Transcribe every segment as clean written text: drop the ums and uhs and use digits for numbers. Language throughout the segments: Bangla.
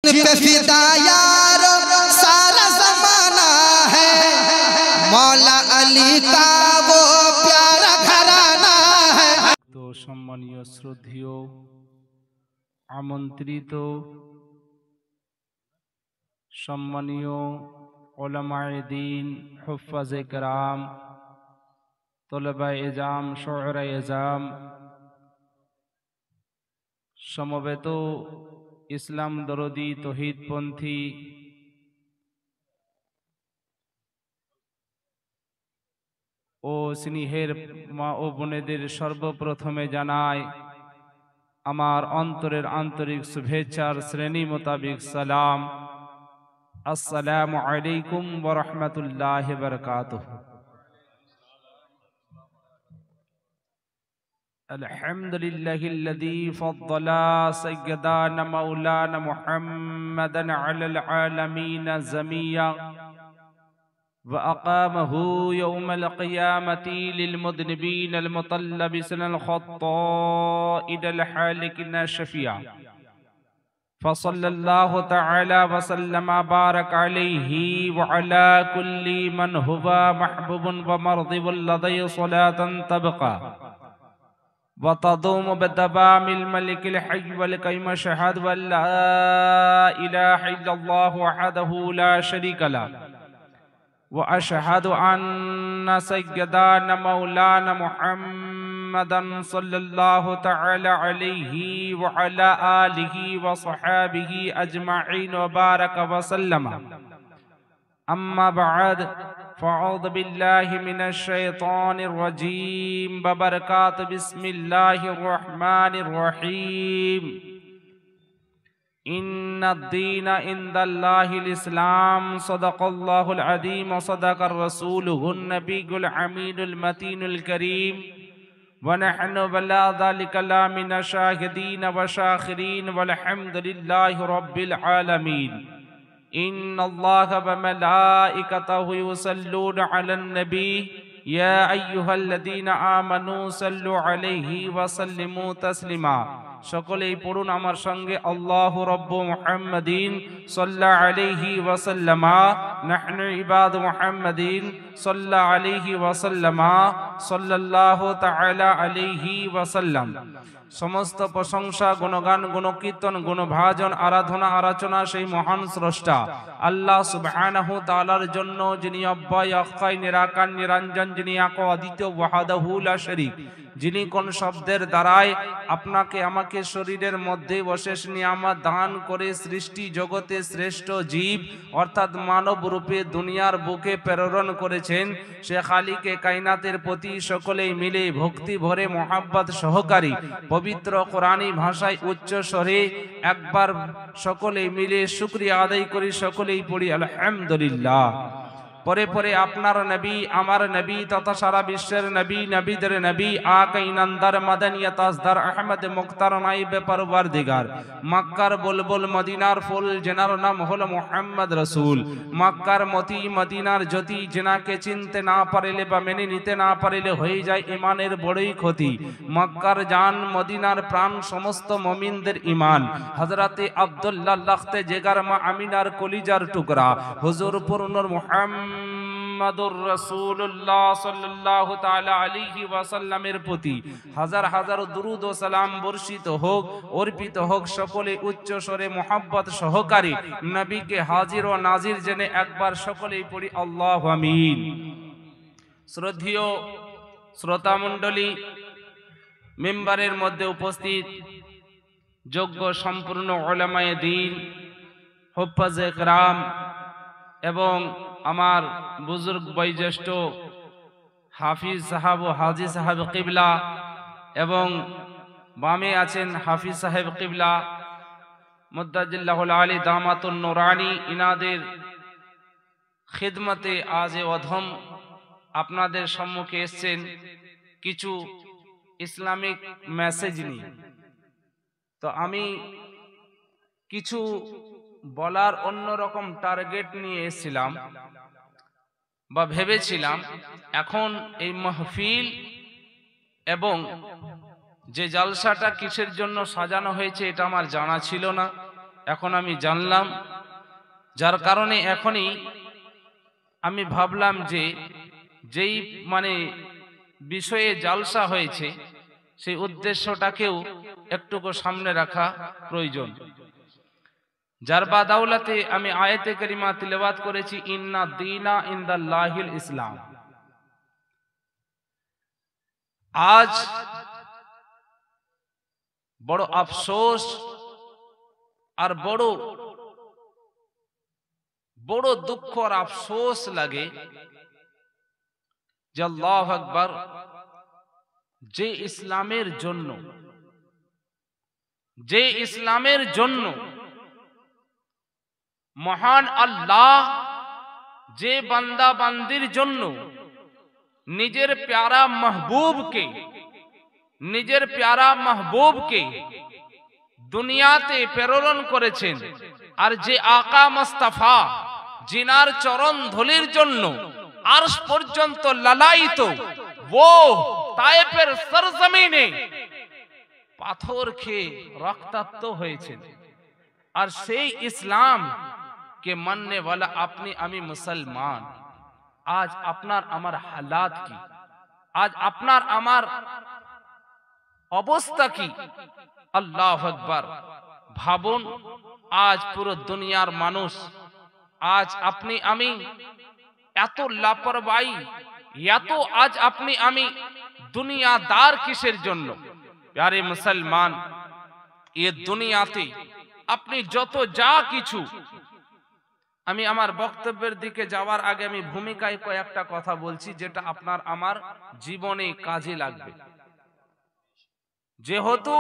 पे फिदा यारो सारा ज़माना है, मौला अली का वो प्यारा घराना है। तो सम्मानीय श्रद्धेय আমন্ত্রিত সম্মানীয় উলামায়ে দ্বীন, হুফাজে কেরাম, তলবায়ে ইলজাম, শুআরায়ে ইলজাম, সমবেত ইসলাম দরদি তৌহিদপন্থী ও স্নেহের মা ও বোনেদের সর্বপ্রথমে জানায় আমার অন্তরের আন্তরিক শুভেচ্ছার শ্রেণী মোতাবেক সালাম। আসসালামু আলাইকুম ওয়া রাহমাতুল্লাহি ওয়া বারাকাতুহু। আলহামদুলিল্লাহিল্লাযী ফাদ্দালা সাইয়্যিদানা মাওলানা মুহাম্মাদান আলাল আলামিন জামিয়া وأقامه يوم القيامة للمذنبين المطلبين الخطائين الحالكين الشفيع، فصلى الله تعالى وسلم وبارك عليه وعلى كل من هو محبوب ومرضي لدي صلاة تبقى وتضوم بدوام الملك الحي والقيوم، شهادة أن لا إله إلا الله وحده لا شريك له، وأشهد أن سيدنا مولانا محمدا صلى الله تعالى عليه وعلى آله وصحابه أجمعين وبارك وسلم. أما بعد، فأعوذ بالله من الشيطان الرجيم وبركاته. بسم الله الرحمن الرحيم. إن الدين عند الله الإسلام، صدق الله العظيم وصدق رسوله النبي الأمين المتين الكريم، ونحن بلا ذلك لا من الشاهدين والشاكرين، والحمد لله رب العالمين. إن الله وملائكته يصلون على النبي، يا أيها الذين آمنوا صلوا عليه وسلموا تسليما। সকলেই পড়ুন আমার সঙ্গে, আল্লাহু রাব্বু মুহাম্মাদিন সাল্লাল্লাহু আলাইহি ওয়াসাল্লামা, নাহনু ইবাদ মুহাম্মাদিন সাল্লাল্লাহু আলাইহি ওয়াসাল্লামা, সাল্লাল্লাহু তাআলা আলাইহি ওয়াসাল্লাম। সমস্ত প্রশংসা, গুণগান, গুণকীর্তন, গুণভাজন, আরাধনা, আরাচনা সেই মহান স্রষ্টা আল্লাহ সুবহানাহু তাআলার জন্য, যিনি অব্যয়, অক্ষয়, নিরাকার, নিরঞ্জন, যিনি এক অদ্বিতীয় ওয়াহদাহু লা শরীক, যিনি কোন শব্দের দ্বারায় আপনাকে আমাকে শরীরের মধ্যে অশেষ নিয়ামত দান করে সৃষ্টি জগতে শ্রেষ্ঠ জীব অর্থাৎ মানব রূপে দুনিয়ার বুকে প্রেরণ করেছেন, সে খালিকে কায়নাতের প্রতি সকলেই মিলে ভক্তি ভরে মোহাব্বত সহকারী পবিত্র কোরআনী ভাষায় উচ্চ স্বরে একবার সকলেই মিলে শুকরিয়া আদায় করি, সকলেই পড়ি আলহামদুলিল্লাহ। পরে পরে আপনার নবী, আমার নবী তথা সারা বিশ্বের নবী, নবীদের নবী, আকা ইনান্দার মাদানিয়া তাজদার আহমদ মুখতার নাইবে পরওয়ারদিগার, মক্কার বুলবুল, মদিনার ফুল, যেনার নাম হলো মুহাম্মদ রসুল, মক্কার মতি, মদিনার জ্যোতি, যেনাকে চিনতে না পারলে বা মেনে নিতে না পারলে হয়ে যায় ইমানের বড়ই ক্ষতি। মক্কার জান, মদিনার প্রাণ, সমস্ত মুমিনদের ইমান। হযরতে আব্দুল্লাহ লাখতে জেগার মা আমিনার কলিজার টুকরা হুজুর পূর্ণর মুহাম্মাদুর রাসূলুল্লাহ সাল্লাল্লাহু তাআলা আলাইহি ওয়াসাল্লামের প্রতি হাজার হাজার দুরূদ ও সালাম বর্ষিত হোক, অর্পিত হোক। সকলে উচ্চ স্বরে মোহাব্বত সহকারী নবীকে হাজির ও নাজির জেনে একবার সকলেই পড়ি আল্লাহু আমিন। শ্রদ্ধেয় শ্রোতা মণ্ডলী, মেম্বারের মধ্যে উপস্থিত যোগ্য সম্পূর্ণ উলামায়ে দ্বীন, হুফাজে কেরাম এবং আমার বুজুর্গ বয়োজ্যেষ্ঠ হাফিজ সাহেব ও হাজি সাহেব কিবলা, এবং বামে আছেন হাফিজ সাহেব কিবলা মুদ্দাজিল্লাহুল আলী দামাতুন নুরানি, ইনাদের খিদমতে আজ এ অধম আপনাদের সম্মুখে এসেছেন কিছু ইসলামিক মেসেজ নিয়ে। তো আমি কিছু বলার অন্যরকম টার্গেট নিয়ে এসেছিলাম বা ভেবেছিলাম। এখন এই মাহফিল এবং যে জলসাটা কিসের জন্য সাজানো হয়েছে এটা আমার জানা ছিল না। এখন আমি জানলাম, যার কারণে এখনই আমি ভাবলাম যে যেই বিষয়ে জালসা হয়েছে সেই উদ্দেশ্যটাকেও একটুকু সামনে রাখা প্রয়োজন। যার বাদাউলাতে আমি আয়াতে কারিমা তিলাওয়াত করেছি, ইন্না দীনা ইনদাল্লাহিল ইসলাম। আজ বড় আফসোস আর বড় দুঃখ আর আফসোস লাগে যে আল্লাহু আকবার, যে ইসলামের জন্য মহান আল্লাহ যে বান্দা বান্দির জন্য নিজের প্যারা মাহবুবকে দুনিয়াতে প্রেরণ করেছেন, আর যে আকা মুস্তাফা জিনার চরণ ধুলির জন্য আরশ পর্যন্ত লালায়িত, वो তায়েফের সরজমিনে পাথর খেয়ে রক্তাক্ত হয়েছেন। আর সেই ইসলাম কে মাননে वाला আপনি আমি মুসলমান। আজ আপনার আমার হালাত কি, আজ আপনার আমার অবস্থা কি? আল্লাহু আকবার। ভাবুন, আজ পুরো দুনিয়ার মানুষ, আজ আপনি আমি এত লাপরবাহী, এত আজ আপনি আমি দুনিয়াদার কিসের জন্য? প্যারে মুসলমান, এ দুনিয়াতে আপনি যত যা কিছু, আমি আমার বক্তব্যের দিকে যাওয়ার আগে আমি ভূমিকায় কয়েকটা কথা বলছি যেটা আপনার আমার জীবনে কাজে লাগবে। যেহেতু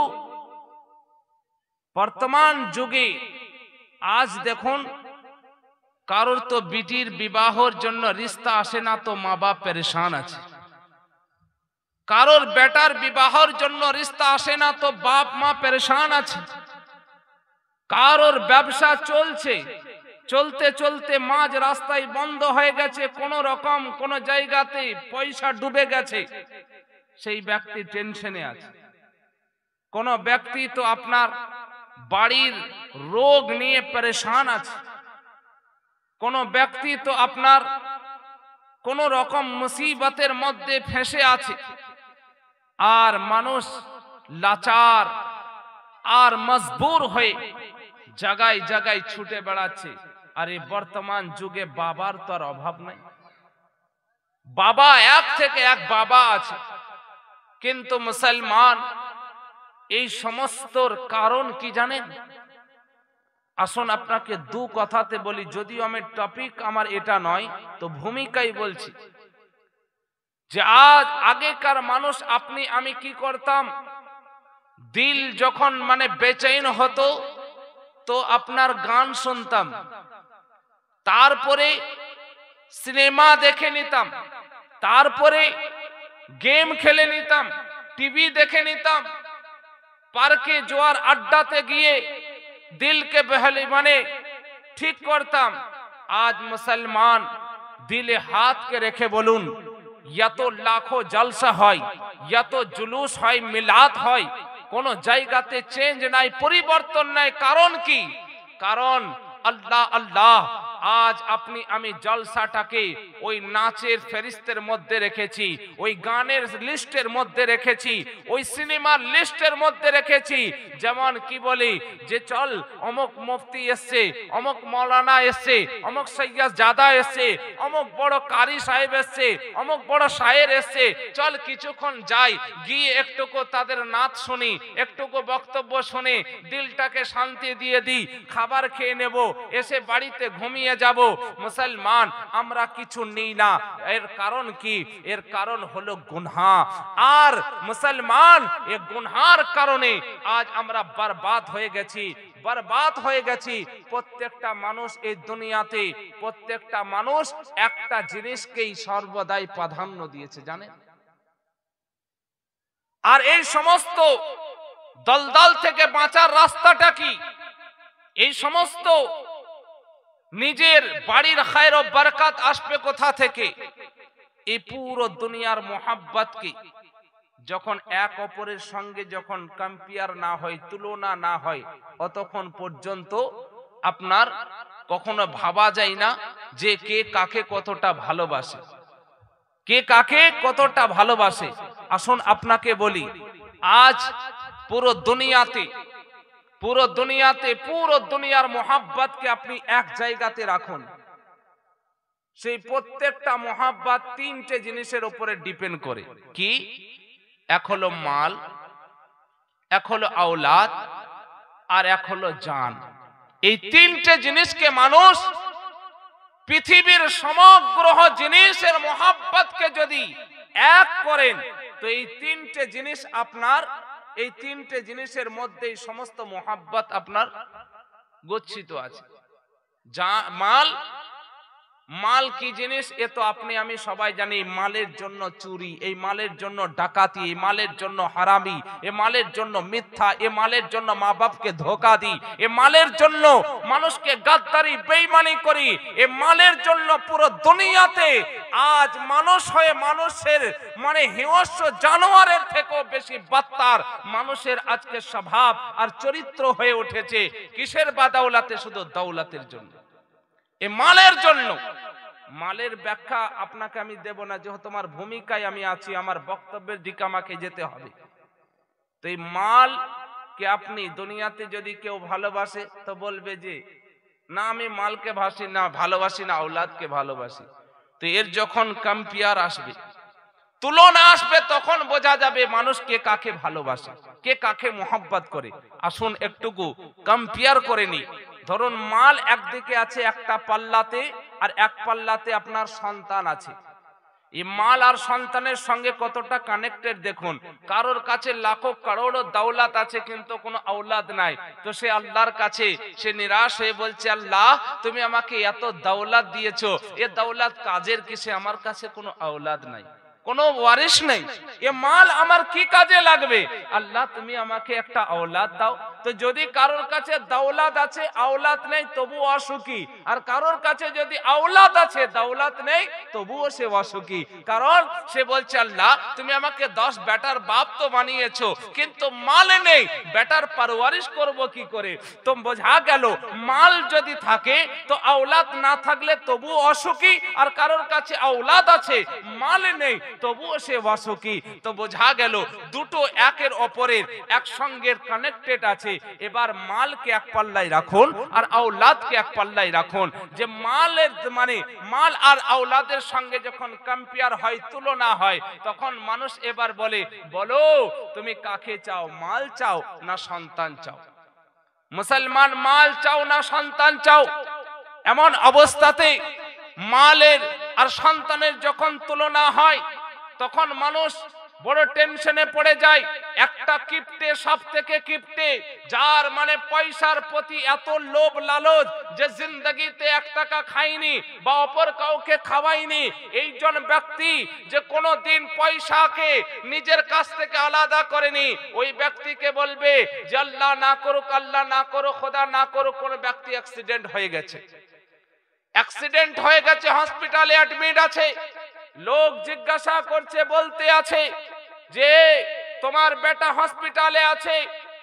বর্তমান যুগে আজ দেখুন, কারোর তো বিটির বিবাহের জন্য রিস্তা আসে না তো মা বাপ পেরেশান আছে, কারোর বেটার বিবাহের জন্য রিস্তা আসে না তো বাপ মা পেরেশান আছে, কারোর ব্যবসা চলছে, চলতে চলতে মাঝ রাস্তায় বন্ধ হয়ে গেছে, কোন রকম কোন জায়গাতে পয়সা ডুবে গেছে, সেই ব্যক্তি টেনশনে আছে। কোন ব্যক্তি তো আপনার বাড়ির রোগ নিয়ে পেরেশান আছে, কোন ব্যক্তি তো আপনার কোন রকম মুসিবতের মধ্যে ফেঁসে আছে, আর মানুষ লাচার আর মজবুর হয়ে জায়গায় জায়গায় ছুটে বেড়াচ্ছে। আর এই বর্তমান যুগে বাবার তো আর অভাব নাই, বাবা এক থেকে এক বাবা আছে, কিন্তু মুসলমান এই সমস্তর কারণ কি জানেন? আসুন আপনাকে দু কথাতে বলি, যদিও আমি টপিক আমার এটা নয়, তো ভূমিকাই বলছি যে আজ আগেকার মানুষ আপনি আমি কি করতাম, দিল যখন বেচैन হতো তো আপনার গান শুনতাম, তারপরে সিনেমা দেখে নিতাম, তারপরে গেম খেলে নিতাম, টিভি দেখে নিতাম, পার্কে জোয়ার আড্ডাতে গিয়ে দিলকে বহলে ঠিক করতাম। আজ মুসলমান দিলে হাতকে রেখে বলুন, এত লাখো জলসা হয়, এত জুলুস হয়, মিলাদ হয়, কোন জায়গাতে চেঞ্জ নাই, পরিবর্তন নাই। কারণ কি? কারণ আল্লাহ আল্লাহ আজ আপনি আমি জলসাটাকে ওই নাচের ফেরিস্তের মধ্যে রেখেছি, ওই গানের লিস্টের মধ্যে রেখেছি, ওই সিনেমার লিস্টের মধ্যে রেখেছি। যেমন কি বলি যে চল অমুক মুফতি এসছে, অমুক মৌলানা এসছে, অমুক সৈয়দ জাদা এসছে, অমুক বড় কারি সাহেব এসছে, অমুক বড় শায়ের এসছে, চল কিছুক্ষণ যাই, গিয়ে একটুকু তাদের নাচ শুনি, একটুকু বক্তব্য শুনে দিলটাকে শান্তি দিয়ে দিই, খাবার খেয়ে নেব, এসে বাড়িতে ঘুমিয়ে যাব। মুসলমান আমরা কিছু নেই না। এর কারণ কি? এর কারণ হলো গুনাহ। আর মুসলমান এই গুনাহর কারণে আজ আমরা বরবাদ হয়ে গেছি, বরবাদ হয়ে গেছি। প্রত্যেকটা মানুষ এই দুনিয়াতে, প্রত্যেকটা মানুষ একটা জিনিসকেই সর্বদাই প্রাধান্য দিয়েছে, জানেন? আর এই সমস্ত দলদল থেকে বাঁচার রাস্তাটা কি? এই সমস্ত নিজের বাড়ির খায়ের ও বরকত আসবে কোথা থেকে? এই পুরো দুনিয়ার মোহাব্বতকে যখন এক অপরের সঙ্গে যখন কম্পেয়ার না হয়, তুলনা না হয়, অতক্ষণ পর্যন্ত আপনার কখনো ভাবা যায় না যে কে কাকে কতটা ভালোবাসে, কে কাকে কতটা ভালোবাসে। আসুন আপনাকে বলি, আজ পুরো দুনিয়াতে পুরো দুনিয়ার মোহাব্বতকে আপনি এক জায়গাতে রাখুন। সেই প্রত্যেকটা মোহাব্বত তিনটে জিনিসের উপরে ডিপেন্ড করে। কি? এক হলো মাল, এক হলো আওলাদ, আর এক হলো জান। এই তিনটে জিনিসকে মানুষ পৃথিবীর সমগ্র জিনিসের মোহাব্বতকে যদি এক করেন, তো এই তিনটে জিনিস আপনার, এই তিনটে জিনিসের মধ্যেই সমস্ত মোহাব্বত আপনার গচ্ছিত আছে। মাল কি জিনিস এ তো আপনি আমি সবাই জানি। মালের জন্য চুরি, এই মালের জন্য ডাকাতি, এই মালের জন্য হারামি, এ মালের জন্য মিথ্যা, এ মালের জন্য মা বাপকে ধোঁকা দিই, এ মালের জন্য মানুষকে গাদ্দারি বেঈমানি করি, এ মালের জন্য পুরো দুনিয়াতে আজ মানুষ হয়ে মানুষের হিংস্র জানোয়ারের থেকেও বেশি বাত্তার মানুষের আজকে স্বভাব আর চরিত্র হয়ে উঠেছে। কিসের বাদাওলাতে? শুধু দৌলতের জন্য, এ মালের জন্য। মালের ব্যাখ্যা আপনাকে আমি দেব না, যেহেতু আমার ভূমিকায় আমি আছি, আমার বক্তব্যের দিকে আমাকে যেতে হবে। তো এই মাল কে আপনি দুনিয়াতে যদি কেউ ভালোবাসে তো বলবে যে না, আমি মালকে ভালোবাসি না, আওলাদকে ভালোবাসি। তো এর যখন কম্পেয়ার আসবে, তুলনা আসবে, তখন বোঝা যাবে মানুষ কে কাকে ভালোবাসে, কে কাকে মোহাব্বত করে। আসুন একটুকু কম্পেয়ার করে নি। ধরুন মাল একদিকে আছে একটা পাল্লাতে, আর এক পাল্লাতে আপনার সন্তান আছে। এই মাল আর সন্তানের সঙ্গে কতটা কানেক্টেড দেখুন। কারোর কাছে লাখো করোড় দৌলত আছে কিন্তু কোনো আওলাদ নাই, তো সে আল্লাহর কাছে সে নিরাশ হয়ে বলছে, আল্লাহ তুমি আমাকে এত দৌলত দিয়েছো, এ দৌলত কাজের কিসে? আমার কাছে কোনো আওলাদ নাই, কোনো ওয়ারিশ নেই, এ মাল আমার কি কাজে লাগবে? আল্লাহ তুমি আমাকে একটা আওলাদ দাও। তো যদি কারোর কাছে দৌলত আছে, আওলাদ নেই, তবুও অসুখী। আর কারোর কাছে যদি আওলাদ আছে, দৌলত নেই, তবুও সে অসুখী। কারণ সে বলছে, আল্লাহ তুমি আমাকে 10 বেটার বাপ তো বানিয়েছো, কিন্তু মাল নেই, বেটার পরওয়ারিশ করব কি করে? তো বোঝা গেল মাল যদি থাকে তো আওলাদ না থাকলে তবুও অসুখী, আর কারোর কাছে আওলাদ আছে, মাল নেই, তবুও সে অসুখী। তো বোঝা গেল দুটো একের অপরের একসঙ্গে কানেক্টেড আছে। এবার মালকে এক পাল্লায় রাখুন আর আওলাদকে এক পাল্লায় রাখুন। যে মালের মাল আর আওলাদের সঙ্গে যখন কম্পেয়ার হয়, তুলনা হয়, তখন মানুষ এবার বলে, বলো তুমি কাকে চাও? মাল চাও না সন্তান চাও? মুসলমান মাল চাও না সন্তান চাও? এমন অবস্থাতে মালের আর সন্তানের যখন তুলনা হয়, তখন মানুষ বড় টেনশনে পড়ে যায়। একটা কিপ্টে, সব থেকে কিপ্টে, যার পয়সার প্রতি এত লোভ লালচ যে জিন্দগিতে 1 টাকা খায়নি বা অপর কাউকে খাওয়ায়নি, এইজন ব্যক্তি যে কোনোদিন পয়সাকে নিজের কাছ থেকে আলাদা করেনি, ওই ব্যক্তিকে বলবে যে আল্লাহ না করুক, আল্লাহ না করুক, খোদা না করুক, কোন ব্যক্তি অ্যাক্সিডেন্ট হয়ে গেছে, হসপিটালে অ্যাডমিট আছে, লোক জিজ্ঞাসা করছে, বলতে আছে যে তোমার বেটা হসপিটালে আছে,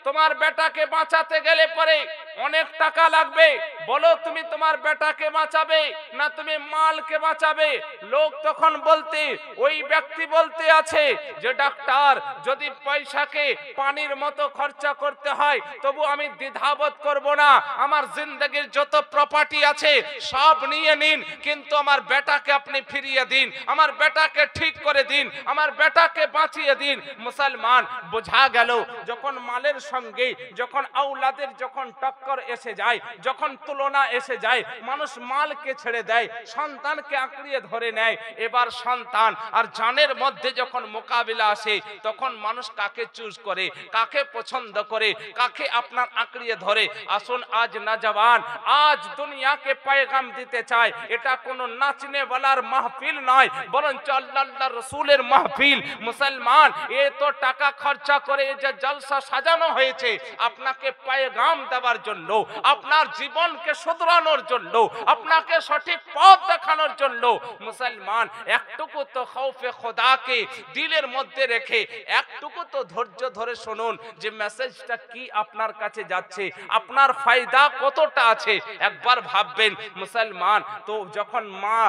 তোমার বেটাকে বাঁচাতে গেলে পরে অনেক টাকা লাগবে, বলো তুমি তোমার বেটাকে বাঁচাবে না তুমি মালকে বাঁচাবে? লোক তখন বলতে, ওই ব্যক্তি বলতে আছে যে ডাক্তার, যদি পয়সাকে পানির মতো খরচা করতে হয় তবু আমি দ্বিধাবোধ করব না, আমার জিন্দগির যত প্রপার্টি আছে সব নিয়ে নিন, কিন্তু আমার বেটাকে আপনি ফিরিয়ে দিন, আমার বেটাকে ঠিক করে দিন, আমার বেটাকে বাঁচিয়ে দিন। মুসলমান, বোঝা গেল যখন মালের সঙ্গে যখন আওলাদের যখন টক্কর এসে যায়, যখন তুলনা এসে যায়, মানুষ মালকে ছেড়ে দেয়, সন্তানকে আঁকড়িয়ে ধরে নেয়। এবার সন্তান আর জানের মধ্যে যখন মোকাবিলা আসে, তখন মানুষ কাকে চুজ করে, কাকে পছন্দ করে, কাকে আপনার আঁকড়িয়ে ধরে? আসুন আজ নওজওয়ান আজ দুনিয়াকে पैगाम দিতে চায়, এটা কোনো নাচনে वालाর মাহফিল নয়, বরঞ্চ আল্লাহর রাসূলের মাহফিল। মুসলমান, এ তো টাকা খরচা করে যে জলসা সাজানো হয়েছে আপনাকে पैगाम দেওয়ার জন্য। জন্য, আপনার জীবনকে শুধরানোর জন্য, আপনাকে সঠিক পথ দেখানোর জন্য। মুসলমান, একটুকু তো খৌফে খোদাকে দিলের মধ্যে রেখে একটুকু তো ধৈর্য ধরে শুনুন যে মেসেজটা কি আপনার কাছে যাচ্ছে, আপনার ফায়দা কতটা আছে একবার ভাববেন। মুসলমান, তো যখন মা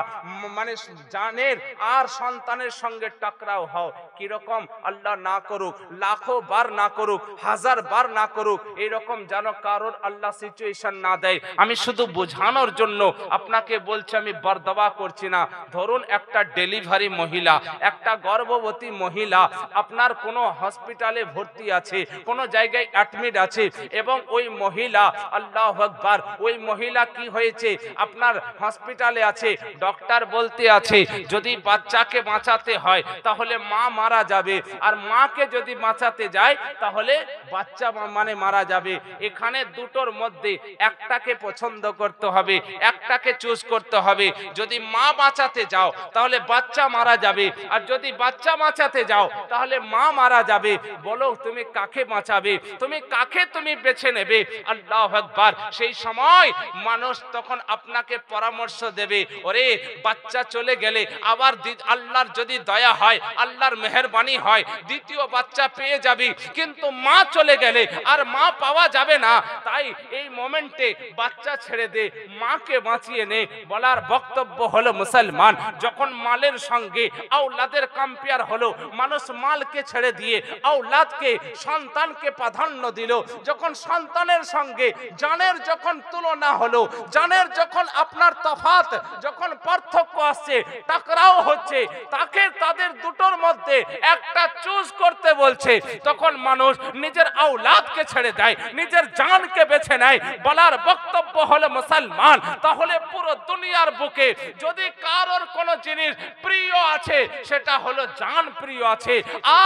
মানে জানের আর সন্তানের সঙ্গে টকরাও হও, কিরকম আল্লাহ না করুক, লাখো বার না করুক, হাজার বার না করুক, এরকম যেন কারোর আল্লাহ সিচুয়েশন না দেয়। আমি শুধু বোঝানোর জন্য আপনাকে বলছি, আমি বরদাওয়া করছি না। ধরুন একটা ডেলিভারি মহিলা, একটা গর্ভবতী মহিলা আপনার কোনো হসপিটালে ভর্তি আছে, কোনো জায়গায় অ্যাডমিট আছে, এবং ওই মহিলা, আল্লাহু আকবার, ওই মহিলা কি হয়েছে, আপনার হসপিটালে আছে, ডক্টর বলতে আছে যদি বাচ্চাকে বাঁচাতে হয় তাহলে মা মারা যাবে, আর মাকে যদি বাঁচাতে যায় তাহলে বাচ্চা মানে মারা যাবে। এখানে দুটোর মধ্যে একটাকে পছন্দ করতে হবে, একটাকে চুজ করতে হবে। যদি মা বাঁচাতে যাও তাহলে বাচ্চা মারা যাবে, আর যদি বাচ্চা বাঁচাতে যাও তাহলে মা মারা যাবে। বলো তুমি কাকে বাঁচাবে, তুমি কাকে তুমি বেছে নেবে? আল্লাহু আকবার। সেই সময় মানুষ তখন আপনাকে পরামর্শ দেবে, ওরে বাচ্চা চলে গেলে আবার আল্লাহর যদি দয়া হয়, আল্লাহর মেহেরবানি হয়, দ্বিতীয় বাচ্চা পেয়ে যাবি, কিন্তু মা চলে গেলে আর মা পাওয়া যাবে না। তাই এই মোমেন্টে বাচ্চা ছেড়ে দে, মাকে বাঁচিয়ে নে। বলার বক্তব্য হলো মুসলমান, যখন মালের সঙ্গে আওলাদের কম্পেয়ার হলো, মানুষ মালকে ছেড়ে দিয়ে আওলাদকে, সন্তানকে প্রাধান্য দিল। যখন সন্তানের সঙ্গে জানের যখন তুলনা হলো, জানের যখন আপনার তফাৎ, যখন পার্থক্য আসছে, টাকরাও হচ্ছে, তাকে তাদের দুটোর মধ্যে একটা চুজ করতে বলছে, তখন মানুষ নিজের আওলাদকে ছেড়ে দেয়, নিজের জানকে বেছে নেয়। বলার বক্তব্য হলো মুসলমান, তাহলে পুরো দুনিয়ার বুকে যদি কারোর কোনো জিনিস প্রিয় আছে সেটা হলো জান প্রিয় আছে।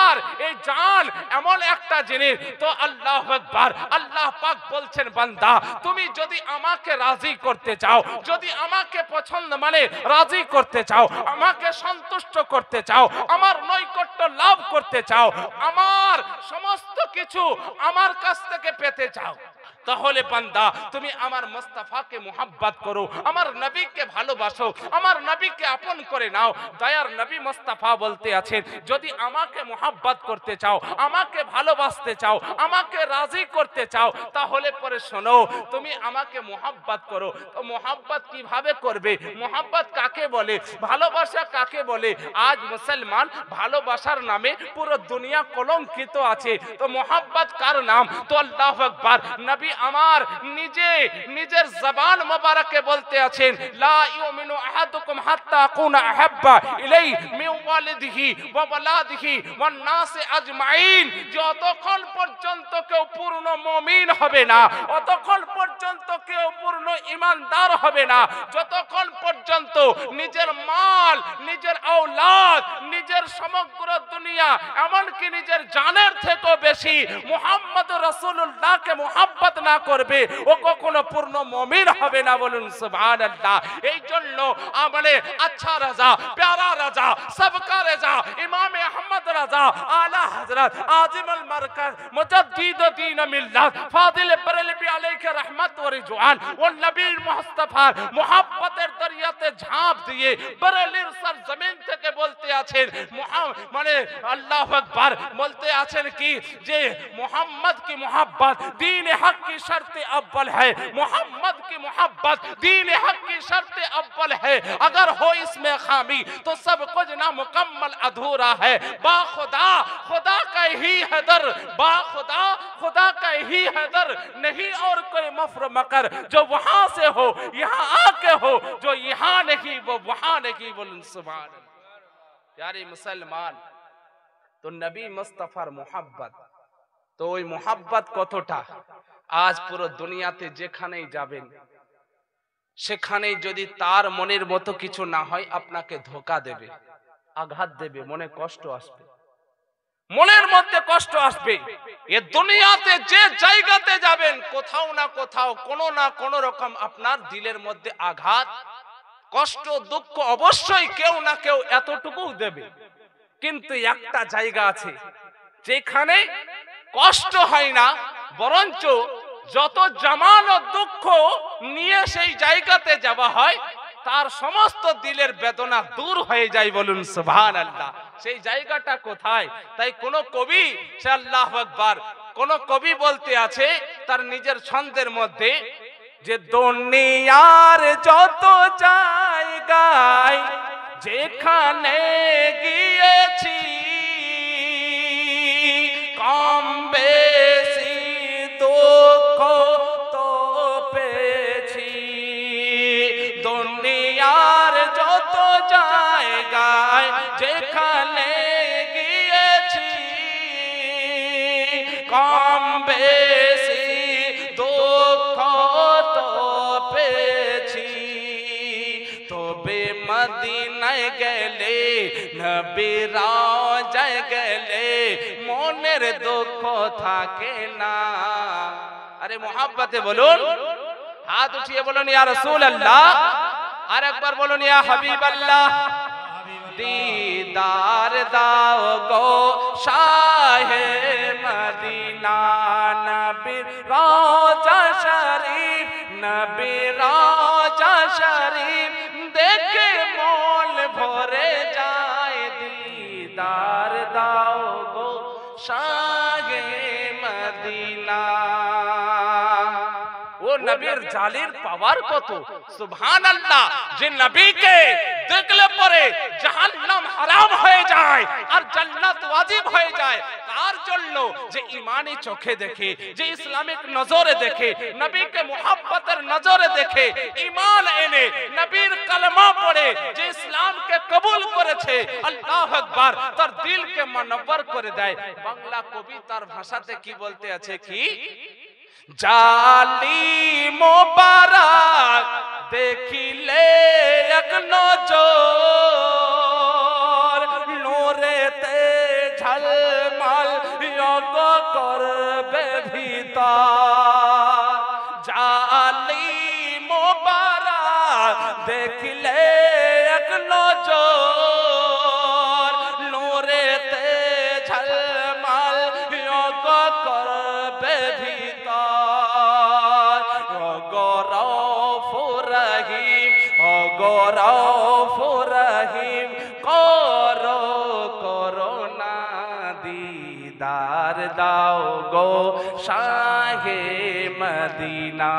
আর এই জান এমন একটা জিনিস, তো আল্লাহু আকবার, আল্লাহ পাক বলছেন বান্দা তুমি যদি আমাকে রাজি করতে চাও, যদি আমাকে পছন্দ মানে রাজি করতে চাও, আমাকে সন্তুষ্ট করতে চাও, আমার নৈকট্য লাভ করতে চাও, আমার সমস্ত কিছু আমার কাছ থেকে পেতে চাও, তাহলে বান্দা তুমি আমার মুস্তাফাকে মুহাব্বত করো, আমার নবীকে ভালোবাসো, আমার নবীকে আপন করে নাও। দয়ার নবী মুস্তাফা বলতে আছেন, যদি আমাকে মুহাব্বত করতে চাও, আমাকে ভালোবাসতে চাও, আমাকে রাজি করতে চাও, তাহলে পরে শোনো, তুমি আমাকে মুহাব্বত করো। তো মুহাব্বত কিভাবে করবে? মুহাব্বত কাকে বলে? ভালোবাসা কাকে বলে? আজ মুসলমান ভালোবাসার নামে পুরো দুনিয়া কলঙ্কিত আছে। তো মুহাব্বত কার নাম? তো আল্লাহু আকবার, নবী আমার নিজের জবান মোবারকে বলতে আছেন, লা ইউমিনু আহাদুকুম হাত্তা আকুনা আহাব্বা ইলাই মিন ওয়ালিদিহি ওয়া ওয়ালাদিহি ওয়ান নাসি আজমাইন। যতক্ষণ পর্যন্ত কেউ পূর্ণ মুমিন হবে না, অতক্ষণ পর্যন্ত কেউ পূর্ণ ঈমানদার হবে না, যতক্ষণ পর্যন্ত নিজের মাল, নিজের আওলাদ, নিজের সমগ্র দুনিয়া, এমনকি নিজের জানের থেকেও বেশি মুহাম্মদ রাসূলুল্লাহকে মুহাব্বত না করবে, ও কখনো পূর্ণ মুমিন হবে না। বলুন সুবহানাল্লাহ। এই জন্য আমারে আচ্ছা রাজা, প্যারা রাজা, সবকা রাজা, ইমাম আহমদ রাজা, আলা হযরত আজিমুল মারকাজ মুজাদ্দিদ দ্বীন মিল্লাত ফাদিল বরেলভী আলাইহি রহমত ওয়া রিজওয়ান, ও নবীর মুস্তাফার মুহাব্বতের দরিয়াতে ঝাঁপ দিয়ে বরেলির সরজমিন থেকে বলতে আছেন, মানে আল্লাহু আকবার, বলতে আছেন কি যে मोहम्मद की मोहब्बत दीन हक की शर्त अव्वल है, मोहम्मद की मोहब्बत दीन हक की शर्त अव्वल है, अगर हो इसमें खामी तो सब कुछ नामुकम्मल अधूरा है। बा खुदा खुदा का ही है दर, बा खुदा खुदा का ही है दर, नहीं और कोई मफर मकर, जो वहां से हो यहाँ आके हो, जो यहाँ नहीं वो वहां नहीं। बोलन सुभान अल्लाह। प्यारे मुसलमान, तो नबी मुस्तफार मोहब्बत, তো ওই মোহাব্বত কতটা, আজ পুরো দুনিয়াতে যেখানেই যাবেন সেখানেই যদি তার মনের মতো কিছু না হয়, আপনাকে ধোঁকা দেবে, আঘাত দেবে, মনে কষ্ট আসবে, মনের মধ্যে কষ্ট আসবে। এ দুনিয়াতে যে জায়গাতে যাবেন কোথাও না কোথাও কোনো না কোনো রকম আপনার দিলের মধ্যে আঘাত, কষ্ট, দুঃখ অবশ্যই কেউ না কেউ এতটুকু দেবে। কিন্তু একটা জায়গা আছে যেখানে কষ্ট হয় না, বরঞ্চ যত জামাল ও দুঃখ নিয়ে সেই জায়গাতে যাওয়া হয় তার সমস্ত দিলের বেদনা দূর হয়ে যায়, বলুন সুবহানাল্লাহ। সেই জায়গাটা কোথায়? তাই কোন কবি, সে আল্লাহু আকবার, কোন কবি বলতে আছে তার নিজের ছন্দের মধ্যে যে দুনিয়ার যত জায়গায় যেখানে গিয়েছি কম বেশি দুঃখ তো পেয়েছি, দুনিয়ার যত জায়গায় যেখানে গিয়েছি কম বেশি দুঃখ তো পেয়েছি, তবে মদিনায় গেলে নবী রওজায় গেলে মনের দুঃখ থাকে না। আরে মোহাব্বতে বলুন, হাত উঠিয়ে বলুন ইয়া রাসূলুল্লাহ, আর একবার বলুন ইয়া হাবিবাল্লাহ। दीदार दाओ गो शाहे मदीना, नबी रोजा शरीफ, नबी रोजा शरीफ देखे मोल भरे जाए। दीदार दाओ गो शाहे मदीना। ও নবীর জালির পাওয়ার কত, সুবহানাল্লাহ। যে নবীকে দেখলে পরে জাহান্নাম হারাম হয়ে যায় আর জান্নাত ওয়াজিব হয়ে যায়। তার জন্য যে ঈমানি চোখে দেখে, যে ইসলামিক নজরে দেখে, নবীকে মুহাব্বতের নজরে দেখে, ঈমান এনে নবীর কালেমা পড়ে যে ইসলামকে কবুল করেছে, আল্লাহু আকবার, তার দিলকে মুনব্বর করে দেয়। বাংলা কবি তার ভাষাতে কি বলতে আছে, কি জালি মোবারক দেখিলে এক নজর, নূরেতে ঝলমল যোগ করবে ভিতর। জালি মোবারক দেখিলে এক নজর, নূরেতে ঝলমল যোগ করবে ভিতর। গৌরব রহিম করো করোনা, দিদার দাও গো শাহে মদিনা।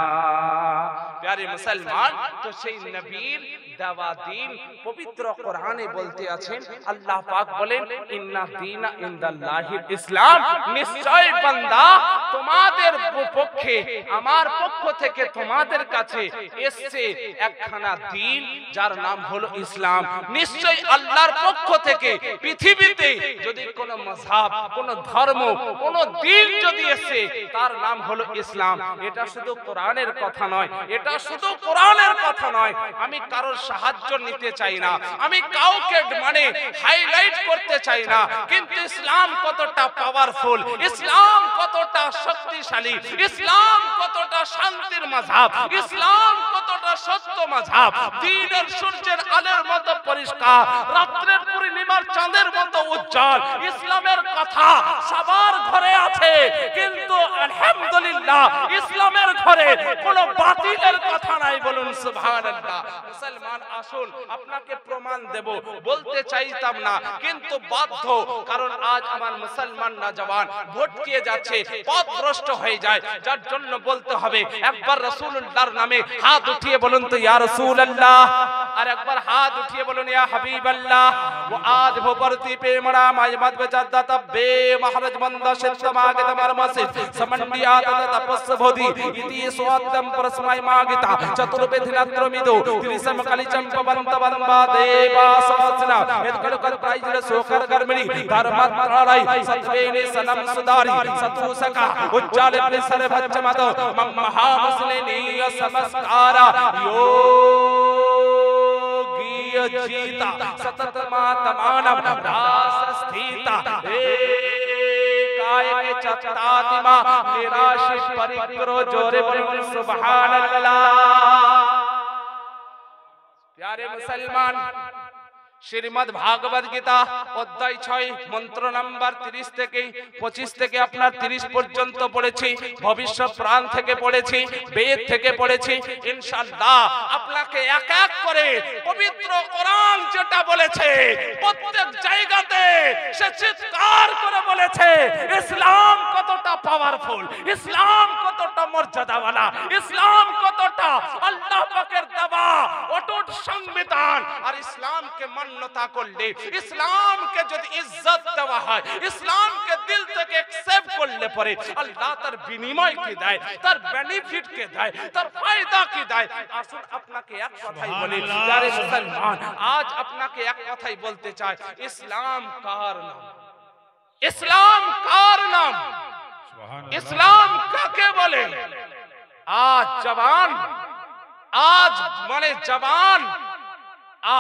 প্যারে মুসলমান, তো সেই নবীর দেওয়া দিন পবিত্র কোরআনে বলতে আছেন, আল্লাহ পাক বলেন ইন্না দীনা ইনদাল্লাহিল ইসলাম, নিশ্চয় বান্দা তোমাদের পক্ষে, আমার পক্ষ থেকে তোমাদের কাছে এসেছে একখানা দিন যার নাম হলো ইসলাম। নিশ্চয় আল্লাহর পক্ষ থেকে পৃথিবীতে যদি কোন মাযহাব, কোন ধর্ম, কোন দিন যদি এসে তার নাম হলো ইসলাম। এটা শুধু কোরআনের কথা নয়, এটা শুধু কোরআনের কথা নয়। আমি কারোর সাহায্য নিতে চাই না, আমি কাউকে মানে হাইলাইট করতে চাই না, কিন্তু ইসলাম কতটা পাওয়ারফুল, ইসলাম কতটা শক্তিশালী, ইসলাম কতটা শান্তির মাযহাব, ইসলাম কতটা সত্য মাযহাব, দিনের সূর্যের আলোর মতো পরিষ্কার, রাত্রের পূর্ণিমার চাঁদের মতো উজ্জ্বল। ইসলামের কথা সবার ঘরে আছে, কিন্তু আলহামদুলিল্লাহ ইসলামের ঘরে কোনো বাতিলের কথা নাই, বলুন সুবহানাল্লাহ। মুসলমান আসুন, আপনাকে প্রমাণ দেব, বলতে চাইতাম না কিন্তু বাধ্য, কারণ আজ আমার মুসলমান নওজওয়ান ভটকে যাচ্ছে, পথভ্রষ্ট হয়ে যায়, যার জন্য বলতে হবে। একবার রাসূলুল্লাহর নামে হাত উঠিয়ে বলুন তো ইয়া রাসূলুল্লাহ, আর একবার হাত উঠিয়ে বলুন ইয়া হাবিবাল্লাহ। वो आज वो परती पे मड़ा मायमत बेचाता तब बे महाराज मंदा शेतमा के तमर मसिद समंडिया तत तपस बोधि इति स्वातम परस्मय मागिता चतुर्वेदिनात्र मिदो त्रिसम कलिचम पवंत वंबा देवा सवसना यत्कल कल प्राइजल सोकर गर्मणी धर्मत्रालय सत्वेने सनम सुधारी सतुसका उज्जाल प्रेसर भच्चमत महामसलेनीय समस्कारा यो जीता सतत मातमानम रास स्थिता काय के चतातिमा निराशित परिकरो जोरे बोल सुभान अल्लाह। प्यारे मुसलमान, শ্রীমদ্ ভাগবত গীতা অধ্যায় 6 মন্ত্র নাম্বার 30 থেকে 25 থেকে আপনার 30 পর্যন্ত পড়েছি, ভবিষ্যৎ প্রাণ থেকে পড়েছি, বেদ থেকে পড়েছি। ইনশাআল্লাহ আপনাকে এক এক করে পবিত্র কোরআন যেটা বলেছে প্রত্যেক জায়গাতে সে চিৎকার করে বলেছে ইসলাম কতটা পাওয়ারফুল, ইসলাম কতটা মর্যাদাওয়ালা, ইসলাম কতটা আল্লাহ পাকের দেওয়া অটুট সংবিধান। আর ইসলামকে মান্যতা করলে, ইসলামকে যদি ইজ্জত দেওয়া হয়, ইসলামকে দিল থেকে অ্যাকসেপ্ট করলে পরে আল্লাহ তার বিনিময় কি দেয়, তার বেনিফিট কে দেয়, তার ফায়দা কি দেয়। আসুন আপনাকে এক কথাই বলি যারে মুসলমান, আজ আপনাকে এক কথাই বলতে চাই, ইসলাম কার নাম, ইসলাম কার নাম, ইসলাম কাকে বলে। আজ জওয়ান, আজ মানে জওয়ান,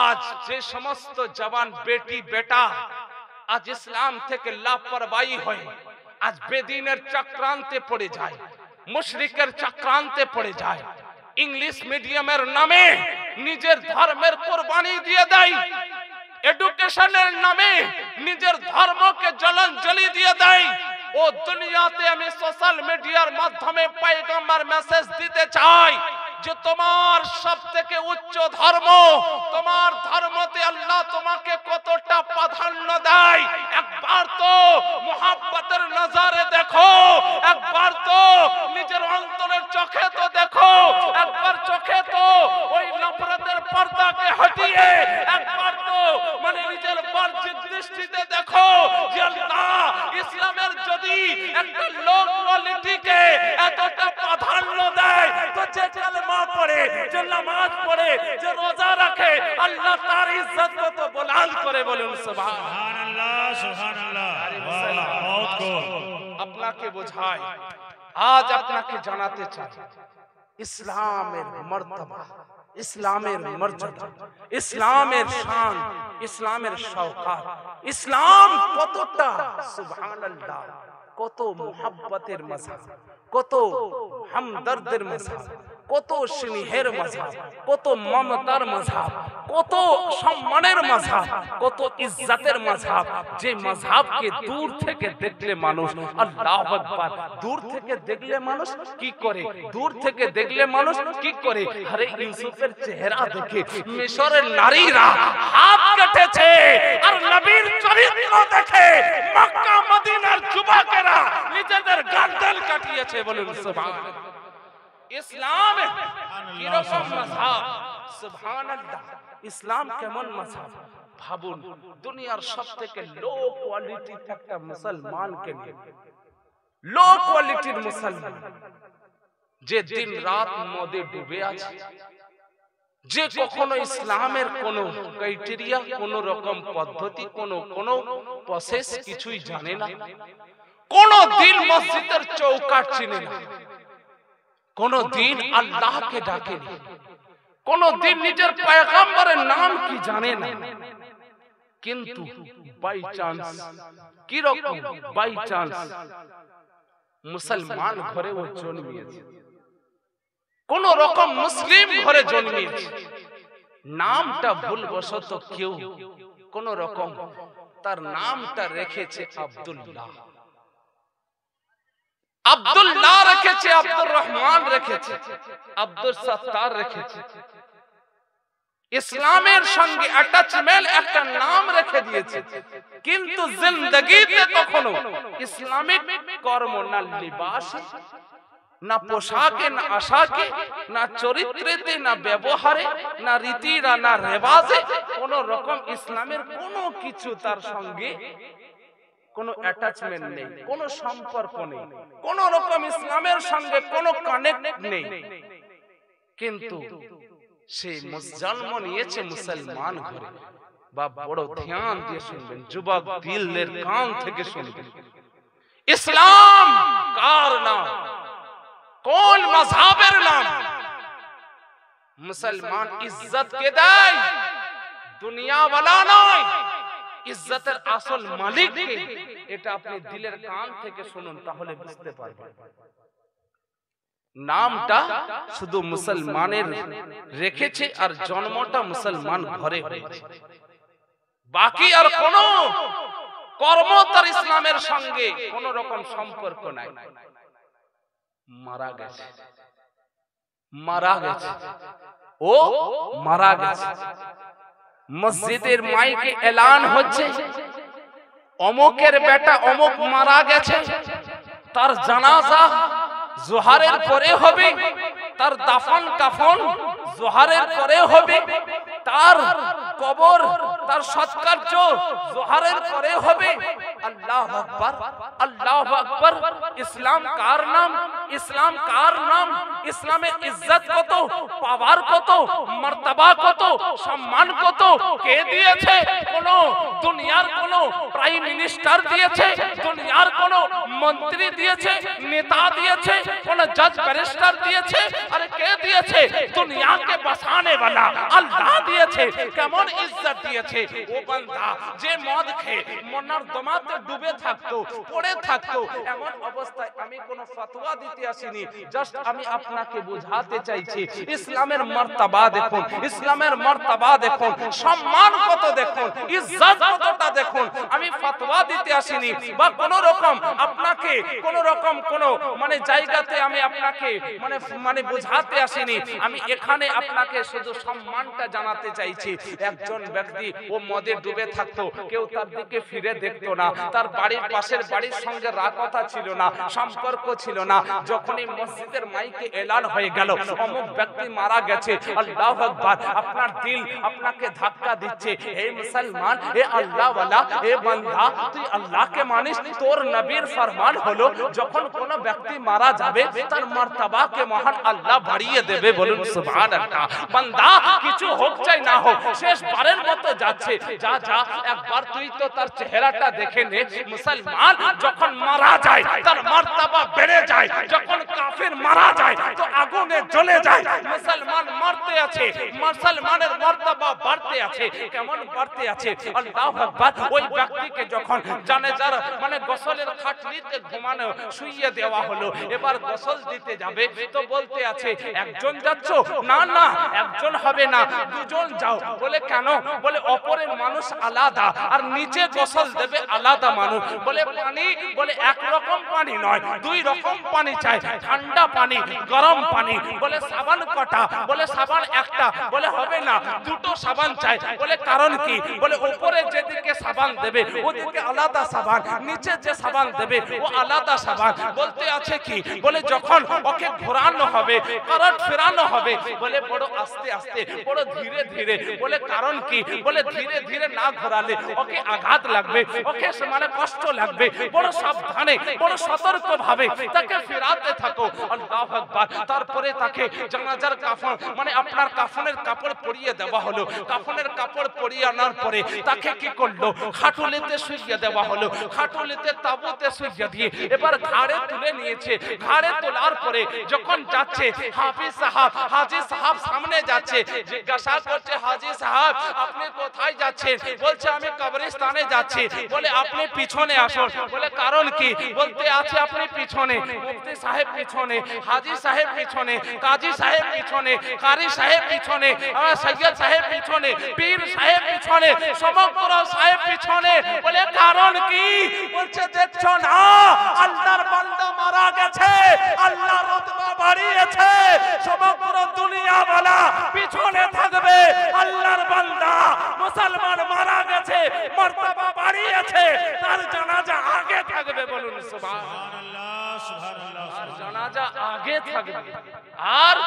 আজ যে সমস্ত জওয়ান বেটি বেটা আজ ইসলাম থেকে লাপরবাহী হয়, আজ বেদিনের চক্রান্তে পড়ে যায়, মুশরিকের চক্রান্তে পড়ে যায়, ইংলিশ মিডিয়ামের নামে নিজের ধর্মের কোরবানি দিয়ে দেয়, এডুকেশনের নামে নিজের ধর্মকে জলাঞ্জলি দিয়ে দেয়। ও দুনিয়াতে আমি সোশ্যাল মিডিয়ার মাধ্যমে পয়গম্বর মেসেজ দিতে চাই যে তোমার সবথেকে উচ্চ ধর্ম, তোমার ধর্মতে আল্লাহ তোমাকে কতটা প্রাধান্য দেয়, একবার তো মুহাব্বতের নজরে দেখো, একবার তো নিজের অন্তরের চোখে তো দেখো, একবার চোখে তো ওই নফরতের পর্দাকে হটিয়ে একবার তো মানে নিজের বাহ্যিক দৃষ্টিতে দেখো যে আল্লাহ ইসলামের যদি একটা লো কোয়ালিটিকে এতটা প্রাধান্য দেয় তো যে কালেমা পড়ে, যে নামাজ পড়ে, যে রোজা রাখে, আল্লাহ তার ইজ্জত কত বুলন্দ করে, বলুন সুবহানাল্লাহ সুবহানাল্লাহ। বহুত খুব আপনাকে বোঝায়, আজ আপনাকে জানাতে চাই ইসলামের মর্তবা, ইসলামের মর্যাদা, ইসলামের শান, ইসলামের শওকাত, ইসলাম কতটা সুবহানাল্লাহ, কত মুহাব্বতের মাযহাব, কত হামদর্দের মাযহাব, কত স্নেহের মাযহাব, কত মমতার মাযহাব, কত সম্মানের মাযহাব, কত ইজ্জতের মাযহাব। যে মাযহাবকে দূর থেকে দেখলে মানুষ আল্লাহু আকবার, দূর থেকে দেখলে মানুষ কি করে, দূর থেকে দেখলে মানুষ কি করে, আরে ইউসুফের চেহারা দেখে মিশরের নারীরা হাত কেটেছে, আর নবীর চরিত্র দেখে মক্কা মদিনার যুবকেরা নিজেদের গর্দান কাটিয়েছে, বলুন সুবহানাল্লাহ। ইসলাম কিরকম মাযহাব, সুবহানাল্লাহ, ইসলাম কেমন মাযহাব ভাবুন। দুনিয়ার সবথেকে লো কোয়ালিটির একটা মুসলমানকে নিয়ে, লো কোয়ালিটির মুসলমান যে দিন রাত মদে ডুবে আছে, যে কখনো ইসলামের কোন ক্রাইটেরিয়া, কোন রকম পদ্ধতি, কোন প্রসেস কিছুই জানে না, কোন দিন মসজিদের চৌকাট চিনে না, কোন দিন আল্লাহকে ডাকেনি, কোন দিন নিজের পয়গম্বরের নাম কি জানে না, কিন্তু বাই চান্স, কি রকম বাই চান্স মুসলমান ঘরে ও জন্মিয়েছে, কোন রকম মুসলিম ঘরে জন্মিয়েছে, নামটা ভুলবশত কেউ কোন রকম তার নামটা রেখেছে আব্দুল্লাহ, আব্দুল্লাহ রেখেছে, আব্দুর রহমান রেখেছে, আব্দুল সত্তার রেখেছে, ইসলামের সঙ্গে অ্যাটাচমেন্ট একটা নাম রেখে দিয়েছে, কিন্তু জিন্দেগিতে কখনো ইসলামিক কর্ম না লিবাস, না পোশাকে, না আশাকে, না চরিত্রেতে, না ব্যবহারে, না রীতিরা, না রেওয়াজে কোন রকম ইসলামের কোনো কিছু তার সঙ্গে কোনো অ্যাটাচমেন্ট নেই, কোনো সম্পর্ক নেই, কোন রকম ইসলামের সঙ্গে কোনো কানেক্ট নেই, কিন্তু সে জন্ম নিয়েছে মুসলমান ঘরে। বা বড় ধ্যান দিয়ে শুনবেন, যুবক দিলের কান থেকে শুনবেন, ইসলাম কার নাম, কোন মাযহাবের নাম। মুসলমান ইজ্জত কে দেয়, দুনিয়া ওয়ালা নয়, ইজ্জতের আসল মালিক কে, এটা আপনি দিলের কান থেকে শুনুন, তাহলে বুঝতে পারবেন। নামটা শুধু মুসলমানের রেখেছে আর জন্মটা মুসলমান ঘরে হয়েছে। বাকি আর কোন কর্ম তার ইসলামের সঙ্গে কোন রকম সম্পর্ক নাই। মারা গেছে, মারা গেছে, ও মারা গেছে। মসজিদের মাইকে এলান হচ্ছে, অমুকের বেটা অমুক মারা গেছে, তার জানাজা জোহরের পরে হবে, তার দাফন কাফন জোহরের পরে হবে, তার কবর তার সৎকার্য জোহরের পরে হবে। আল্লাহু আকবার, আল্লাহু আকবার। ইসলাম কার নাম, ইসলাম কার নাম, ইসলামের ইজ্জত কত, পাওয়ার কত, মর্তবা কত, সম্মান কত কে দিয়েছে? কোন দুনিয়ার কোন প্রাইম মিনিস্টার দিয়েছে, দুনিয়ার কোন মন্ত্রী দিয়েছে, নেতা দিয়েছে, কোন জজ ব্যারিস্টার দিয়েছে? আরে কে দিয়েছে? দুনিয়াকে বাঁচানে वाला আল্লাহ দিয়েছে। কেমন ইজ্জত দিয়েছে ও বান্দা যে মদ খেয়ে নর্দমাতে ডুবে থাকতো, পড়ে থাকতো। এমন অবস্থায় আমি কোন ফতোয়া দিতে আসিনি, জাস্ট আমি আপনাকে বোঝাতে চাইছি ইসলামের মর্তবা দেখুন, ইসলামের মর্তবা দেখুন, সম্মান কত দেখুন, ইজ্জত কতটা দেখুন। আমি ফতোয়া দিতে আসিনি বা কোন রকম আপনাকে কোন রকম কোন মানে জায়গাতে আমি আপনাকে মানে বোঝাতে আসিনি। আমি এখানে আপনাকে শুধু সম্মানটা জানাতে চাইছি। একজন ব্যক্তি ও মদে ডুবে থাকতো, কেউ তার দিকে ফিরে দেখতো না, তার বাড়ির পাশের বাড়ির সঙ্গে রাগতা ছিল না, সম্পর্ক ছিল না। যখনই মসজিদের মাইকে এলান হয়ে গেল অমুক ব্যক্তি মারা গেছে, আল্লাহু আকবার, আপনার দিল আপনাকে ধাক্কা দিচ্ছে, হে মুসলমান, হে আল্লাহ ওয়ালা, হে বান্দা, তুই আল্লাহকে মানিস? তোর নবীর ফরমান হলো যখন কোন ব্যক্তি মারা যাবে তার মর্তবাকে মহান আল্লাহ বাড়িয়ে দেবে। বলুন সুবহানাল্লাহ। বান্দা কিছু হোক চাই না হোক, শেষবারের মতো যাচ্ছে, যা যা একবার তুই তো তার চেহারাটা দেখে নে। মুসলমান যখন মারা যায় তার মর্তবা বেড়ে যায়, যখন কাফির মারা যায় তো আগুনে জ্বলে যায়। মুসলমান মরতে আছে, মুসলমানের মর্তবা বাড়তে আছে। কেমন বাড়তে আছে? আল্লাহু আকবার। ওই ব্যক্তিকে যখন জানাজার মানে গোসলের খাটনিতে ঘুমানো শুইয়ে দেওয়া হলো, এবার গোসল দিতে যাবে তো বলতে আছে একজন যাচ্ছ? না না, একজন হবে না, দুজন যাও। বলে কেন? বলে অপরের মানুষ আলাদা আর নিচে গোসল দেবে আলাদা মানুষ। বলে পানি? বলে একরকম পানি নয়, দুই রকম পানি চাই, ঠান্ডা পানি, গরম পানি। বলে সাবান কটা? বলে সাবান একটা। বলে হবে না, দুটো সাবান চাই। বলে কারণ কি? বলে উপরে যেদিকে সাবান দেবে ওদিকে আলাদা সাবান, নিচে যে সাবান দেবে ও আলাদা সাবান। বলতে আছে কি? বলে যখন ওকে ঘোরানো হবে, কারণ ফেরানো হবে, বলে বড় আস্তে আস্তে, বড় ধীরে ধীরে। বলে কারণ কি? বলে ধীরে ধীরে না ঘোরালে ওকে আঘাত লাগবে, ওকে মানে কষ্ট লাগবে। বড় সাবধানে, বড় সতর্ক ভাবে তাকে ফেরাতে থাকো। আল্লাহু আকবার। তারপরে তাকে জানাজার কাফন মানে আপনার কাফনের কাপড় পরিয়ে দেওয়া হলো। কাফনের কাপড় পরিয়ে আনার পরে তাকে কি করলো? খাটুলিতে শুইয়ে দেওয়া হলো। খাটুলিতে তাবুতে শুইয়ে দিয়ে এবার ঘাড়ে তুলে নিয়েছে। ঘাড়ে তোলার পরে যখন যাচ্ছে হাফিজ সাহেব, হাজী সাহেব সামনে যাচ্ছে, জিজ্ঞাসা করছে হাজী সাহেব আপনি কোথায় যাচ্ছেন? বলছে আমি কবরস্থানে যাচ্ছি। বলে আপনি পিছনে আসুন। বলে কারণ কি? বলতে আছে আপনি পিছনে, মুফতি সাহেব পিছনে, হাজী সাহেব পিছনে, কাজী সাহেব পিছনে, কারি সাহেব পিছনে, সৈয়দ সাহেব পিছনে, পীর সাহেব পিছনে, সমগ্র সাহেব পিছনে। বলে কারণ কি? বলছে দেখছো না আল্লাহর বান্দা মারা গেছে, আল্লাহ রতবা বাড়িয়েছে, সমগ্র দুনিয়া ওয়ালা পিছনে থাকবে। আল্লাহর বান্দা মুসলমান মারা গেছে, মর্তবা বাড়িয়েছে, তার জানাজা আগে থাকবে। বলুন সুবহানাল্লাহ, সুবহানাল্লাহ। আর জানাজা আগে থাকবে আর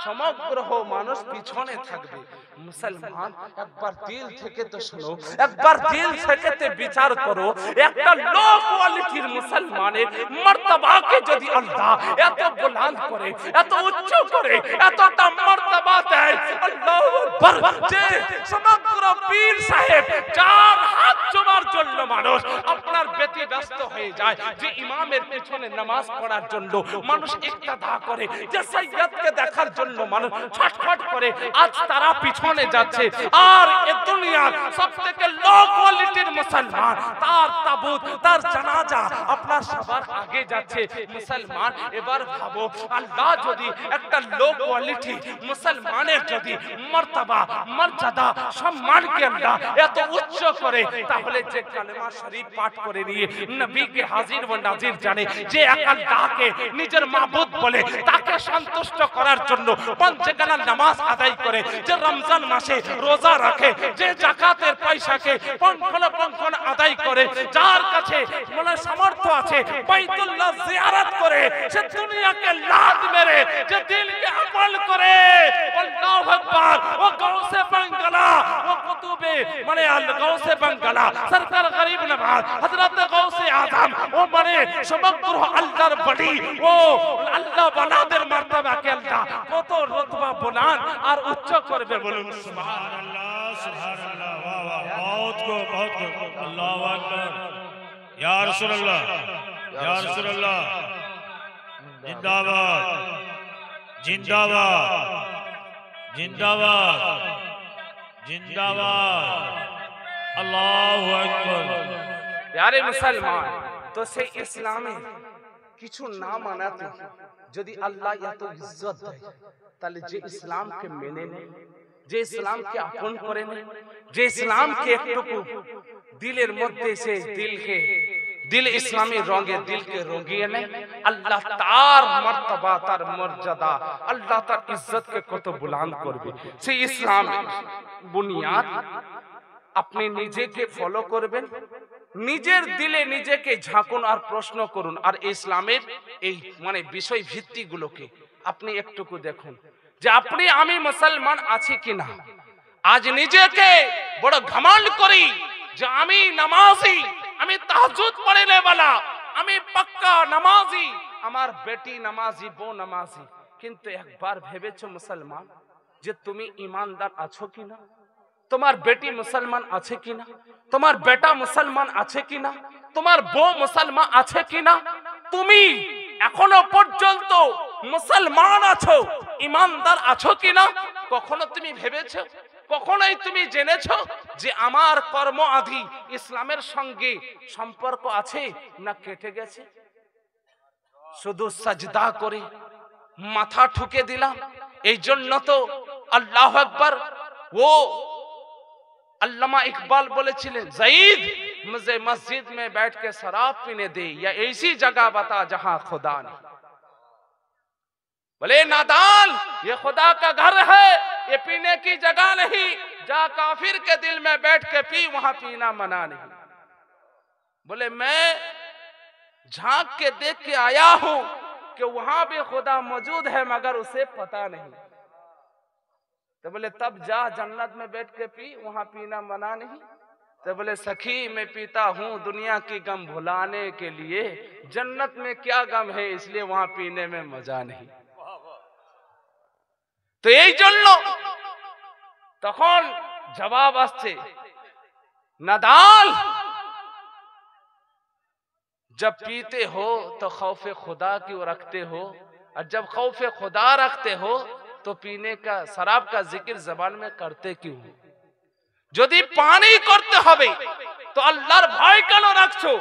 সমগ্র মানুষ পিছনে থাকবে। মুসলমান একবার দিল থেকে তো শুনো, একবার দিল থেকে তে বিচার করো। একটা লো কোয়ালিটির মুসলমানের মর্তবাকে যদি আল্লাহ এত বুলন্দ করে, এত উচ্চ করে, এতটা মর্তবা দেয়, আল্লাহু আকবার। যে সমগ্র পীর সাহেব চার হাত জোড়ার জন্য মানুষ আপনার ব্যতি ব্যস্ত হয়ে যায়, যে ইমামের পিছনে নামাজ পড়ার জন্য মানুষ ইক্তেদা করে, যে সৈয়দকে দেখার জন্য মানুষ ছটফট করে, আজ তারা পিছনে যাচ্ছে। আর এই দুনিয়ার সবথেকে লো কোয়ালিটির মুসলমান, তার তাবুত, তার জানাজা আপনার সবার আগে যাচ্ছে। মুসলমান এবার ভাবো, আল্লাহ যদি একটা লো কোয়ালিটি মুসলমানের যদি মর্তবা, মর্যাদা, সম্মান সম্মানকে আল্লাহ এত উচ্চ করে, তাহলে যে কালেমা শরীফ পাঠ করে নিয়ে নবীকে হাজির ও নাজির জানে, যে এক আল্লাহকে নিজের মাবুদ বলে, তাকে সন্তুষ্ট করার জন্য পাঁচগানা নামাজ আদায় করে, যে রমজান মাসে রোজা রাখে, যে যাকাতের পয়সাকে পঙ্খন আদায় করে, যার কাছে মনে সামর্থ্য আছে বাইতুল্লাহ জিয়ারত করে, সে দুনিয়াকে লাত মেরে যে দিলকে আমল করে, আল্লাহু আকবার। ও গাউসে বাঙ্গালা, ও কুতুবে মানে গাউসে বাঙ্গালা সরকার গরিব নওয়াজ হযরত গাউসে আযম, ও মানে সমগ্র আল্লাহর বলি, ও আল্লাহ বালাদের মার্তবাকে আল্লাহ কত রতবা বুলন্দ আর উচ্চ করবে, বলুন সুবহানাল্লাহ সুবহানাল্লাহ। वाह वाह, बहुत को अल्लाहु अकबर। या रसूलुल्लाह, या रसूलुल्लाह, जिंदाबाद जिंदाबाद जिंदाबाद जिंदाबाद, अल्लाहु अकबर। प्यारे मुसलमान, तो से इस्लामे কিছু না মানাতে যদি আল্লাহ এত ইজ্জত দেয়, তাহলে যে ইসলামকে মেনে নেয়, যে ইসলামকে আপন করে নেয়, যে ইসলামকে একটুকু দিলের মধ্যে সে দিল ইসলামী রঙে দিলকে রঙিয়ে নেয়, আল্লাহ তার মর্তবা, তার মর্যাদা, আল্লাহ তার ইজ্জতকে কত বুলন্দ করবে। সেই ইসলামের বুনিয়াদ আপনি নিজেকে ফলো করবেন, নিজের দিলে নিজেকে ঝাঁকুন আর প্রশ্ন করুন, আর ইসলামের এই মানে বিষয় ভিত্তিগুলোকে আপনি একটুকু দেখুন যে আপনি আমি মুসলমান আছি কিনা। আজ নিজেকে বড় ঘমন্ড করি যে আমি নামাজি, আমি তাহাজ্জুদ পড়নে वाला, আমি পাক্কা নামাজি, আমার বেটি নামাজি, বউ নামাজি, কিন্তু একবার ভেবেছো মুসলমান যে তুমি ঈমানদার আছো কিনা? তোমার বেটি মুসলমান আছে কিনা? তোমার বেটা মুসলমান আছে কিনা? তোমার বউ মুসলমান আছে কিনা? তুমি এখনো পর্যন্ত মুসলমান আছো, ঈমানদার আছো কিনা? কখনো তুমি ভেবেছো? কখনোই তুমি জেনেছো যে আমার কর্ম আদি ইসলামের সঙ্গে সম্পর্ক আছে না কেটে গেছে? শুধু সাজদা করে মাথা ঠুকে দিলাম। এই জন্য তো আল্লাহু আকবার, ও अल्लामा इकबाल बोलेছিলেন, ज़ईद मुझे मस्जिद में बैठ के शराब पीने दे या ऐसी जगह बता जहां खुदा नहीं। बोले नादान, ये खुदा का घर है, ये पीने की जगह नहीं, जा काफिर के दिल में बैठ के पी, वहां पीना मना नहीं। बोले मैं झांक के देख के आया हूं कि वहां भी खुदा मौजूद है मगर उसे पता नहीं। तो बोले तब जा जन्नत में बैठ के पी, वहां पीना मना नहीं। तो बोले सखी मैं पीता हूं दुनिया की गम भुलाने के लिए, जन्नत में क्या गम है इसलिए वहां पीने में मजा नहीं। तो এই জন্য তখন জবাব আসছে, নাদাল जब पीते हो तो खौफ खुदा क्यों रखते हो, और जब खौफ खुदा रखते हो तो पीने का शराब का जिक्र जबान में करते क्यों? যদি পানি করতে হবে তো আল্লাহর ভয় কেন রাখছো?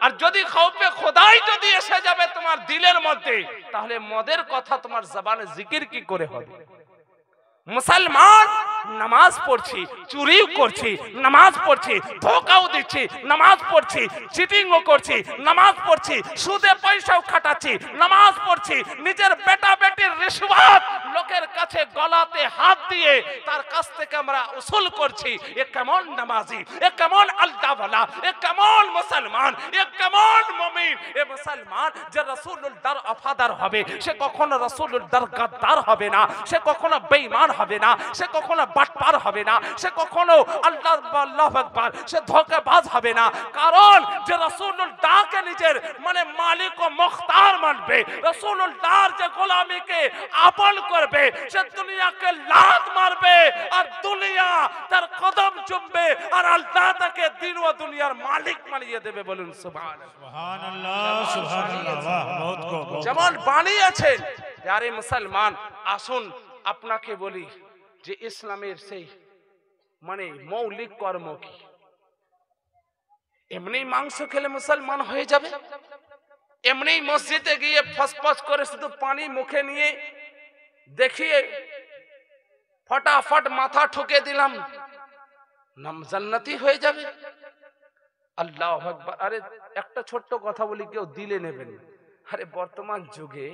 আর যদি খৌফে খোদাই যদি এসে যাবে তোমার দিলের মধ্যে, তাহলে মদের কথা তোমার জবানে জিকির কি করে হবে? মুসলমান নামাজ পড়ছি, চুরিও করছি, নামাজ পড়ছি, ধোঁকাও দিচ্ছি, নামাজ পড়ছি, চিটিংও করছি, নামাজ পড়ছি, সুদে পয়সাও খাটাচ্ছি, নামাজ পড়ছি, নিজের বেটা বেটির রিশওয়াত লোকের কাছে গলাতে হাত দিয়ে তার কাছ থেকে আমরা উসুল করছি। এ কেমন নামাজি, এ কেমন আল্লাহওয়ালা, এ কেমন মুসলমান, এ কেমন মুমিন? এ মুসলমান যে রাসূলুল্লাহর ওয়াফাদার হবে, সে কখনো রাসূলুল্লাহর গাদ্দার হবে না, সে কখনো বেঈমান হবে না, সে কখনো বাটপার হবে না, সে কখনো আল্লাহু আকবার সে ধোঁকাবাজ হবে না। কারণ যে রাসূলুল্লাহকে নিজের মানে মালিক ও মুখতার মানবে, রাসূলুল্লাহর যে গোলামিকে আপন করবে, সে দুনিয়াকে লাত মারবে আর দুনিয়া তার কদম চুমবে, আর আল্লাহ তাকে দিন ও দুনিয়ার মালিক বানিয়ে দেবে। বলুন সুবহানাল্লাহ, সুবহানাল্লাহ, সুবহানাল্লাহ। वाह, बहुत को যেমন বানিয়েছেন। প্যারে মুসলমান, আসুন আপনাকে বলি যে ইসলামের সেই মানে মৌলিক কর্ম কি? এমনি মাংস খেলে মুসলমান হয়ে যাবে? এমনি মসজিদে গিয়ে ফসফস করে শুধু পানি মুখে নিয়ে দেখিয়ে ফটাফট মাথা ঠুকে দিলাম, নাম জান্নাতি হয়ে যাবে। আল্লাহু আকবার। আরে একটা ছোট্ট কথা বলি, কেউ দিলে নেবেন। আরে বর্তমান যুগে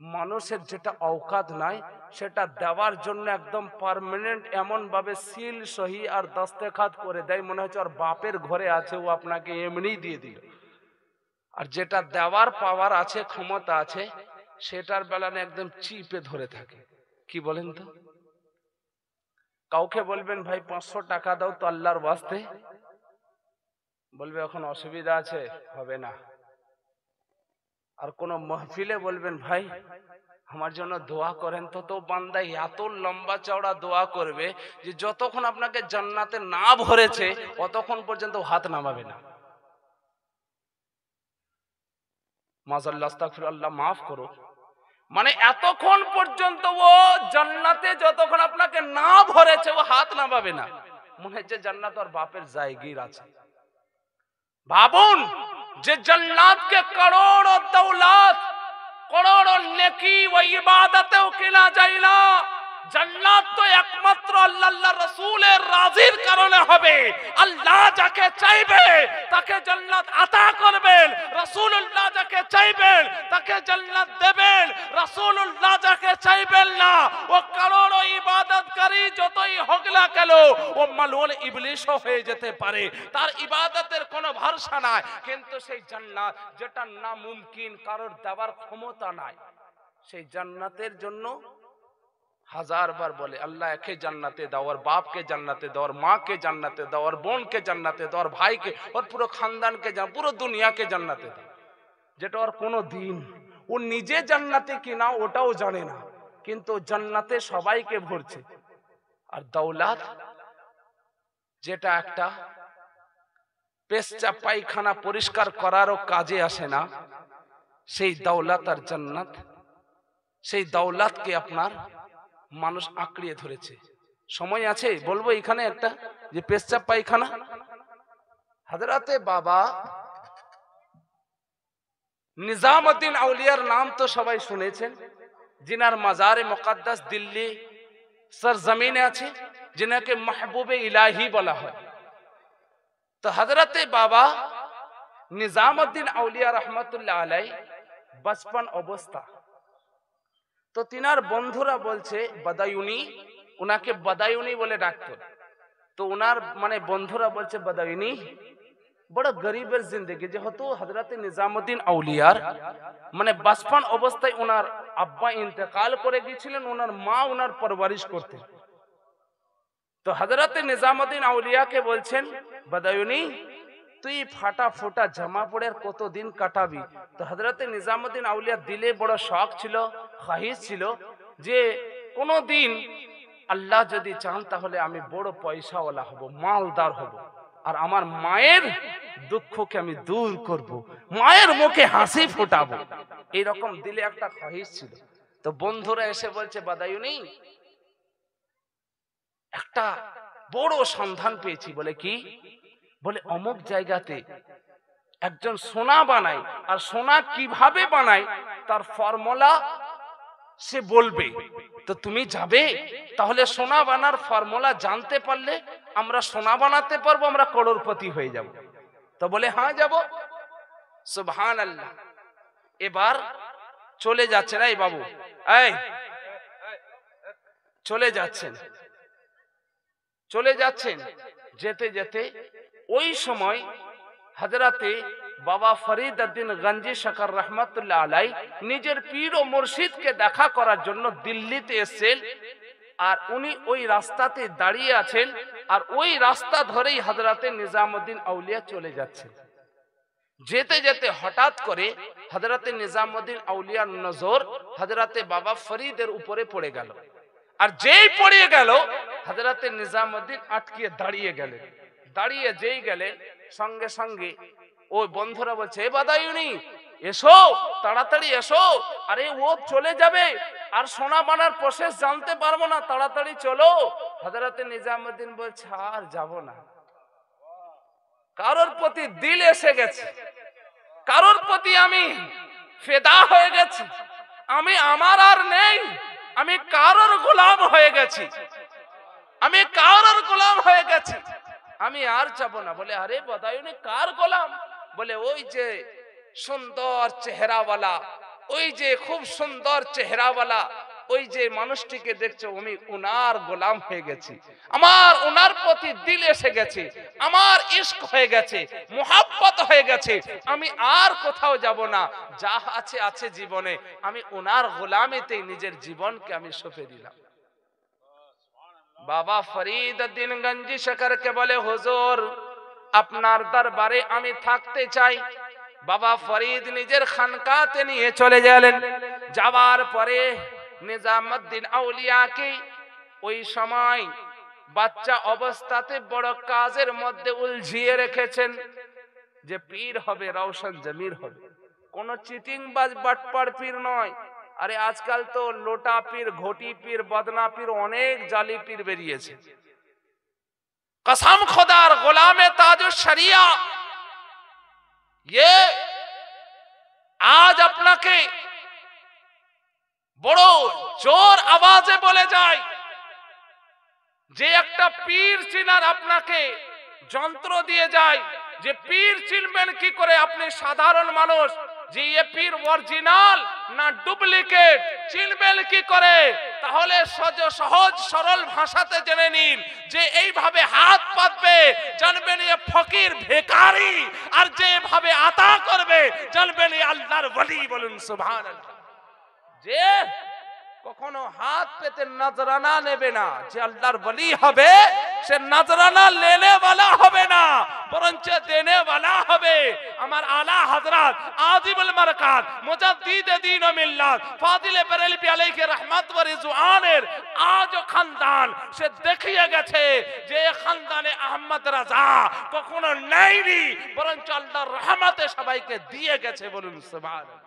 মানুষের যেটা औकात নাই সেটা দেওয়ার জন্য একদম পার্মানেন্ট এমন ভাবে সিল সহি আর দস্তখত করে দেয়, মনে হচ্ছে ওর বাপের ঘরে আছে, ও আপনাকে এমনিই দিয়ে দিল। আর যেটা দেওয়ার পাওয়ার আছে, ক্ষমতা আছে, সেটার বেলা না একদম চিপে ধরে থাকে। কি বলেন তো? কাউকে বলবেন ভাই 500 টাকা দাও তো আল্লাহর ওয়াস্তে, বলবে এখন অসুবিধা আছে, হবে না। আর কোন মাহফিলে বলবেন ভাই আমার জন্য দোয়া করেন তো, তো বান্দা এত লম্বা চওড়া দোয়া করবে যে যতক্ষণ আপনাকে জান্নাতে না ভরেছে ততক্ষণ পর্যন্ত হাত নামাবে না। মাশাআল্লাহ, আস্তাগফিরুল্লাহ, মাফ করো। মানে এতক্ষণ পর্যন্ত ও জান্নাতে যতক্ষণ আপনাকে না ভরেছে ও হাত নামাবে না। মনে হচ্ছে জান্নাত ওর বাপের জায়গির আছে। ভাবুন যে জান্নাতকে করোড় দৌলত, করোড় নেকি ও ইবাদতেও কেনা যায় না। জান্নাত তো একমাত্র আল্লাহ রাসূলের রাজির কারণে হবে। আল্লাহ যাকে চাইবে তাকে জান্নাত আতা করবেন, রাসূলুল্লাহ যাকে চাইবেন তাকে জান্নাত দেবেন। রাসূলুল্লাহ যাকে চাইবেন না, ও করোড় ইবাদতকারী যতই হোক না কেন, ও মালউন ইবলিশও হয়ে যেতে পারে, তার ইবাদতের কোনো ভরসা নাই। কিন্তু সেই জান্নাত যেটা নামুমকিন, কারোর দেওয়ার ক্ষমতা নাই, সেই জান্নাতের জন্য হাজার বার বলে আল্লাহ একে জান্নাতে দাও, ওর বাপকে জান্নাতে দাও, ওর মাকে জান্নাতে দাও, ওর বোনকে জান্নাতে দাও, ওর ভাইকে, ওর পুরো খানদানকে, পুরো দুনিয়াকে জান্নাতে দাও। যেটা ওর কোনো দিন ও নিজে জান্নাতে কিনা ওটাও জানে না, কিন্তু জান্নাতে সবাইকে ভরছে। আর দৌলত যেটা একটা পেশাব পায়খানা পরিষ্কার করারও কাজে আসে না, সেই দৌলত আর জান্নাত, সেই দৌলতকে আপনার মানুষ আঁকড়িয়ে ধরেছে। সময় আছে বলবো এখানে একটা, যে পেশাব পায়খানা, হযরতে বাবা নিজামউদ্দিন আউলিয়ার নাম তো সবাই শুনেছেন, जिनार मज़ार मुक़द्दस दिल्ली सरजमीने আছে, जिनके महबूबे इलाही বলা হয়। তো হযরতে বাবা নিজামউদ্দিন আউলিয়া রহমাতুল্লাহ আলাই বচপন অবস্থা, তো তিনার বন্ধুরা বলছে বদায়ুনি, উনাকে বদায়ুনি বলে ডাকতো। তো উনার মানে বন্ধুরা বলছে বদায়ুনি বড় গরিবের জিন্দেগি, যেহেতু হযরতে নিজামউদ্দিন আউলিয়ার মানে বচপন অবস্থায় উনার আব্বা ইন্তেকাল করে গিয়েছিলেন, উনার মা উনার পরওয়ারিশ করতেন। তো হযরতে নিজামউদ্দিন আউলিয়াকে বলছেন বদায়ুনি তুই ফাটা ফোটা জামা পরে কতদিন কাটাবি। তো হযরতে নিজামউদ্দিন আউলিয়া দিলে বড় শখ ছিল, খাহিশ ছিল যে কোনদিন আল্লাহ যদি চান তাহলে আমি বড় পয়সাওয়ালা হব, মালদার হব, আর আমার মায়ের দুঃখকে আমি দূর করব, মায়ের মুখে হাসি ফোটাবো, এইরকম দিলে একটা খাহিশ ছিল। তো বন্ধুরা এসে বলছে বদায়ুনি একটা বড় সন্ধান পেয়েছি। বলে কি? বলে অমুক জায়গাতে একজন সোনা বানায়, আর সোনা কিভাবে বানায় তার ফর্মুলা সে বলবে। তো তুমি যাবে, তাহলে সোনা বানার ফর্মুলা জানতে পারলে আমরা সোনা বানাতে পারবো, আমরা করোড়পতি হয়ে যাব। তো বলে হ্যাঁ যাব। সুবহানাল্লাহ। এবার চলে যাচ্ছেন, এই বাবু এই চলে যাচ্ছেন, চলে যাচ্ছেন, যেতে যেতে ওই সময় হযরতে বাবা ফরিদ উদ্দিন গঞ্জি শকর রহমাতুল্লাহ আলাই নিজের পীর ও মুর্শিদকে দেখা করার জন্য দিল্লিতে এসেছেন। আর উনি ওই রাস্তাতে দাঁড়িয়ে আছেন, আর ওই রাস্তা ধরেই হযরতে নিজামউদ্দিন আউলিয়া চলে যাচ্ছেন। যেতে যেতে হঠাৎ করে হযরতে নিজামউদ্দিন আউলিয়ার নজর হযরতে বাবা ফরিদের উপরে পড়ে গেল। আর যেই পড়ে গেল হযরতে নিজামউদ্দিন আটকিয়ে দাঁড়িয়ে গেলেন। দাঁড়িয়ে যেই গেলেন সঙ্গে সঙ্গে ওই বন্ধুরা বলছে এ বদায়ুনি এসো, তাড়াতাড়ি এসো, আরে ও চলে যাবে আর সোনা বানার প্রসেস জানতে পারবো না, তাড়াতাড়ি চলো। হযরতে নিজামউদ্দিন বলছে আর যাব না, কারোর প্রতি দিল এসে গেছে, কারোর প্রতি আমি ফেদা হয়ে গেছি, আমি আমার আর নেই, আমি কারোর গোলাম হয়ে গেছি, আমি কারোর গোলাম হয়ে গেছি, আমি আর যাবো না। বলে আরে বদায়ুনি কার গোলাম? বলে ওই যে সুন্দর চেহারাওয়ালা, ওই যে খুব সুন্দর চেহারাওয়ালা ওই যে মানুষটিকে দেখছো, আমি উনার গোলাম হয়ে গেছি, আমার উনার প্রতি দিল এসে গেছে, আমার ইশক হয়ে গেছে, মুহাব্বত হয়ে গেছে, আমি আর কোথাও যাব না, যা আছে আছে জীবনে, আমি উনার গোলামিতেই নিজের জীবনকে আমি সঁপে দিলাম। বাবা ফরিদ উদ্দিন গঞ্জি শেখরকে বলে হুজুর আপনার দরবারে আমি থাকতে চাই। বাবা ফরিদ নিজের খানকাতে নিয়ে চলে গেলেন। যাওয়ার পরে নিজামুদ্দিন আউলিয়াকে ওই সময় বাচ্চা অবস্থাতে বড় কাজের মধ্যে উলঝিয়ে রেখেছেন, যে পীর হবে, রওশন জমির হবে, কোন চিটিং বাজ বাটপার পীর নয়। আরে আজকাল তো লোটা পীর, ঘটি পীর, বদনা পীর, অনেক জালি পীর বেরিয়েছে। কসম খোদার গোলামে তাজুশ শরিয়া, ये আজ আপনাকে বড় জোর আওয়াজে বলে যায় যে একটা পীর চিনার আপনাকে যন্ত্র দিয়ে যায়, যে পীর চিনবেন কি করে আপনি সাধারণ মানুষ, যে ये পীর অরিজিনাল না ডুপ্লিকেট চিনবেন কি করে? তাহলে সহজ সরল ভাষাতে জেনে নিন যে এইভাবে হাত পাতবে জানবেন এ ফকির ভিখারি, আর যেভাবে আতা করবে জানবেন এ আল্লাহর ওলি। বলুন সুবহানাল্লাহ। যে কখনো হাত পেতে নজরানা নেবে না, যে আল্লাহর ওলি হবে সে নজরানা লেনে वाला হবে না, বরঞ্চ দেনে वाला হবে। আমার আলা হযরত আজিমুল মারকাত মুজাদ্দিদ দ্বীন ও মিল্লাত ফাজিল বেরেলভী আলাইহি রহমত ওয়া রিজওয়ানের আজ খানদান সে দেখিয়ে গেছে যে খানদানে আহমদ রাজা কখনো নেইনি, বরঞ্চ আল্লাহর রহমতে সবাইকে দিয়ে গেছে। বলুন সুবহানাল্লাহ।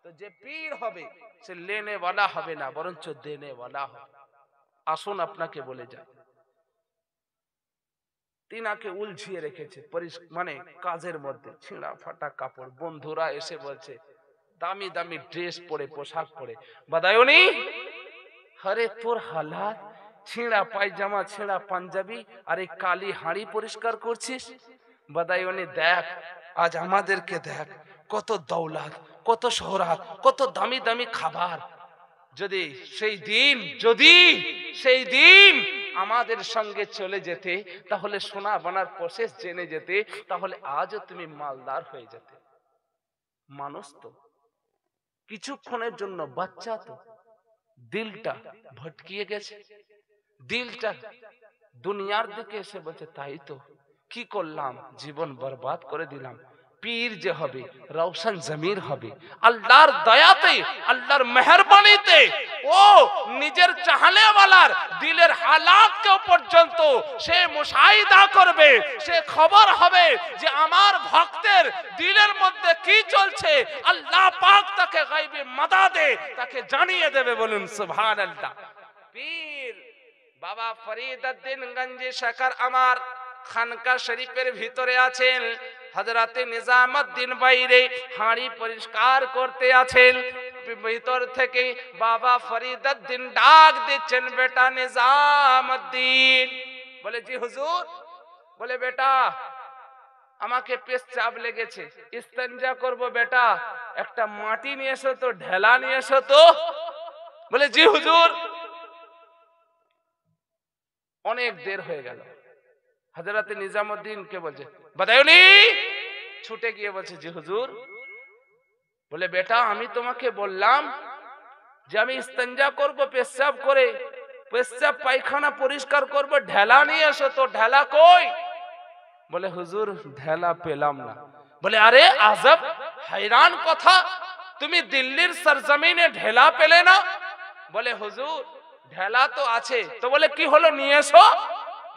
তো যে পীর হবে সে লেনে वाला হবে না, বরঞ্চ দেনে वाला হবে। আসুন আপনাকে বলে যায়, তিনাকে উলঝিয়ে রেখেছে মানে কাজের মধ্যে, ছিঁড়া ফাটা কাপড়। বন্ধুরা এসে বলছে দামি দামি ড্রেস পরে, পোশাক পরে, বাদায়ুনি আরে তোর হালাত, ছিঁড়া পায়জামা, ছিঁড়া পাঞ্জাবি, আর এই কালি হাঁড়ি পরিষ্কার করছিস। বাদায়ুনি দেখ আজ আমাদেরকে দেখ, কত দৌলত, কত শোহরত, কত দামি দামি খাবার। যদি সেই দিন আমাদের সঙ্গে চলে যেতে, তাহলে সোনা বানার প্রসেস জেনে যেতে, তাহলে আজও তুমি মালদার হয়ে যেতে। মানুষ তো কিছুক্ষণের জন্য, বাচ্চা তো দিলটা ভটকিয়ে গেছে, দিলটা দুনিয়ার দিকে এসে বলছে তাই তো কি করলাম, জীবন বরবাদ করে দিলাম। পীর যে হবে, রওশন জমির হবে, আল্লাহর দয়াতে, আল্লাহর মেহেরবানিতে ও নিজের চাহনে ওয়ালার দিলের হালাতকে পর্যন্ত সে মুশাহিদা করবে, সে খবর হবে যে আমার ভক্তের দিলের মধ্যে কি চলছে। আল্লাহ পাক তাকে গায়বে মাদাদে তাকে জানিয়ে দেবে। বলুন সুবহানাল্লাহ। পীর বাবা ফরিদ উদ্দিন গঞ্জি শেখর আমার খানকা শরীফের ভিতরে আছেন। হযরত নিজামুদ্দিন বাইরে হাঁড়ি পরিষ্কার করতে আছেন, ভিতর থেকে বাবা ফরিদ উদ্দিন ডাক দিচ্ছেন, বেটা নিজামুদ্দিন। বলে জি হুজুর। বলে বেটা আমাকে পেশাব লেগেছে, ইস্তেঞ্জা করব, বেটা একটা মাটি নিয়ে এসো তো, ঢেলা নিয়ে এসো তো। বলে জি হুজুর। অনেক দের হয়ে গেল। হযরত নিজামুদ্দিন কে বলছে বাদায়ুনি, ছুটে গিয়ে বলছে জি হুজুর। বলে বেটা আমি তোমাকে বললাম যে আমি ইস্তেঞ্জা করব, পেশাব করে পেশাব পায়খানা পরিষ্কার করব, ঢেলা নিয়ে এসো তো, ঢেলা কই? বলে হুজুর ঢেলা পেলাম না। বলে আরে আজব, हैरान কথা, তুমি দিল্লির সরজমিনে ঢেলা পেলে না? বলে হুজুর ঢেলা তো আছে। তো বলে কি হলো, নিয়ে এসো।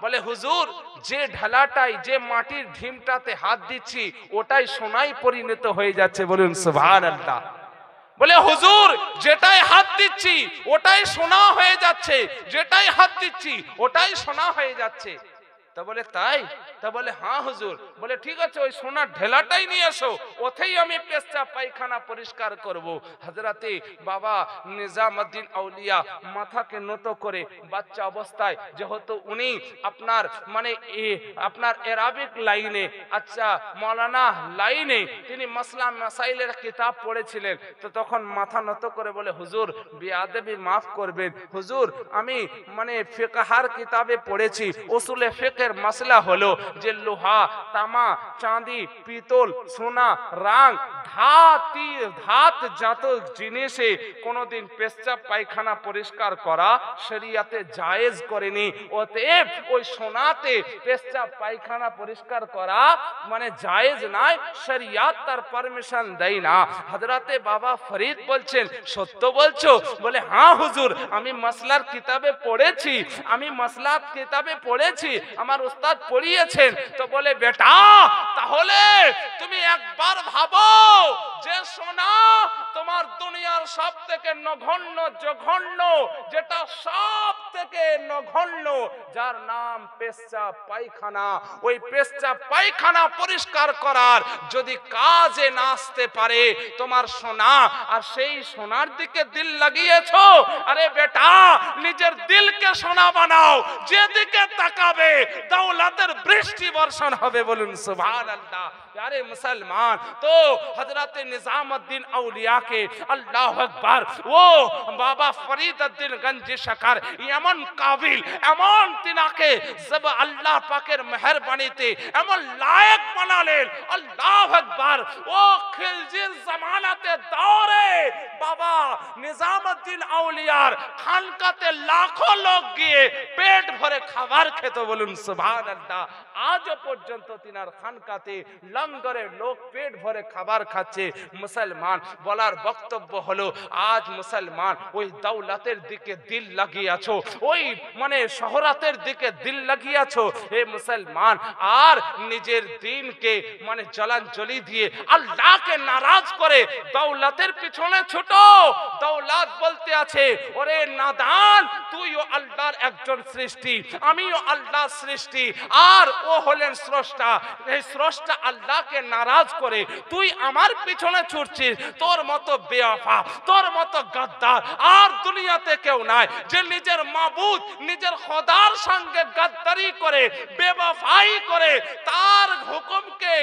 বলে হুজুর যে ঢালাটাই, যে মাটির ঢিমটাতে হাত দিচ্ছি ওটাই সোনায় পরিণত হয়ে যাচ্ছে। বলুন সুবহানাল্লাহ। বলে হুজুর যেটাই হাত দিচ্ছি ওটাই সোনা হয়ে যাচ্ছে, যেটাই হাত দিচ্ছি ওটাই সোনা হয়ে যাচ্ছে। তা বলে তাই? তা বলে হ্যাঁ হুজুর। বলে ঠিক আছে, ওই সোনার ঢেলাটাই নিয়ে এসো, ওতেই আমি পেশাব পায়খানা পরিষ্কার করব। হযরতে বাবা নিজামউদ্দিন আউলিয়া মাথাকে নত করে বাচ্চা অবস্থায়, যেহেতু উনি আপনার মানে আপনার আরবিক লাইনে, আচ্ছা মাওলানা লাইনে তিনি মাসলা মাসাইলের কিতাব পড়েছিলেন, তো তখন মাথা নত করে বলে হুজুর বেয়াদবি মাফ করবেন হুজুর, আমি মানে ফিকহার কিতাবে পড়েছি উসুলে ফিকহের মাসলা হলো যে লোহা, তামা, চাঁদি, পিতল, সোনা, রাং, ধাত জাত জিনিসে কোনোদিন পেশাব পায়খানা পরিষ্কার করা শরীয়তে জায়েজ করেনি। অতএব ওই সোনাতে পেশাব পায়খানা পরিষ্কার করা মানে জায়েজ নয়, শরীয়ত তার পারমিশন দেয় না। হযরতে বাবা ফরিদ বলছেন সত্য বলছো? বলে হ্যাঁ হুজুর, আমি মাসলার কিতাবে পড়েছি, আমি মাসলার কিতাবে পড়েছি, আমার উস্তাদ পড়িয়েছেন। তো বলে বেটা তাহলে তুমি একবার ভাবো যে সোনা তোমার দুনিয়ার সব থেকে নগণ্য জঘন্য, যেটা সব থেকে নগণ্য, যার নাম পেশাব পায়খানা, ওই পেশাব পায়খানা পরিষ্কার করার যদি কাজে না আসতে পারে তোমার সোনা, আর সেই সোনার দিকে দিল লাগিয়েছো, আরে বেটা নিজের দিলকে সোনা বানাও, যেদিকে তাকাবে দৌলতের বৃষ্টি বর্ষণ হবে। বলুন সুবহানাল্লাহ। प्यारे मुसलमान, तो हजरत निजामुद्दीन औलिया के अल्लाह अकबर, वो बाबा फरीदुद्दीन गंजी शकर एमन काबिल, एमन तिनाके जब अल्लाह पाकेर मेहरबानीते एमन लायक बनालेन, अल्लाह अकबर। वो खिलजिर जमानाते दौरे बाबा निजामुद्दीन औलियार खानकाते लाखों लोग गিয়ে पेट भरे খাবার খেত। বলুন সুবহানাল্লাহ। আজও পর্যন্ত তিনার খানকাতে লঙ্গরে লোক পেট ভরে খাবার খাচ্ছে। মুসলমান বলার বক্তব্য হলো আজ মুসলমান ওই দৌলতের দিকে দিল লাগিয়ে আছো, ওই মানে শহরাতের দিকে দিল লাগিয়ে আছো হে মুসলমান, আর নিজের দিনকে মানে জলাঞ্জলি দিয়ে আল্লাহকে নারাজ করে দৌলতের পিছনে ছুটো। দৌলত বলতে আছে ওরে নাদান, তুইও আল্লাহর একজন সৃষ্টি, আমিও আল্লাহর সৃষ্টি, আর ও হলেন স্রষ্টা। এই স্রষ্টা আল্লাহকে নারাজ করে তুই আমার পিছনে ছুটছিস। তোর মতো বেওয়াফা, তোর মতো গাদ্দার আর দুনিয়াতে কেউ নাই, যে নিজের মাবুদ নিজের খোদার সঙ্গে গাদ্দারি করে, বেওয়াফাই করে, তার হুকুমকে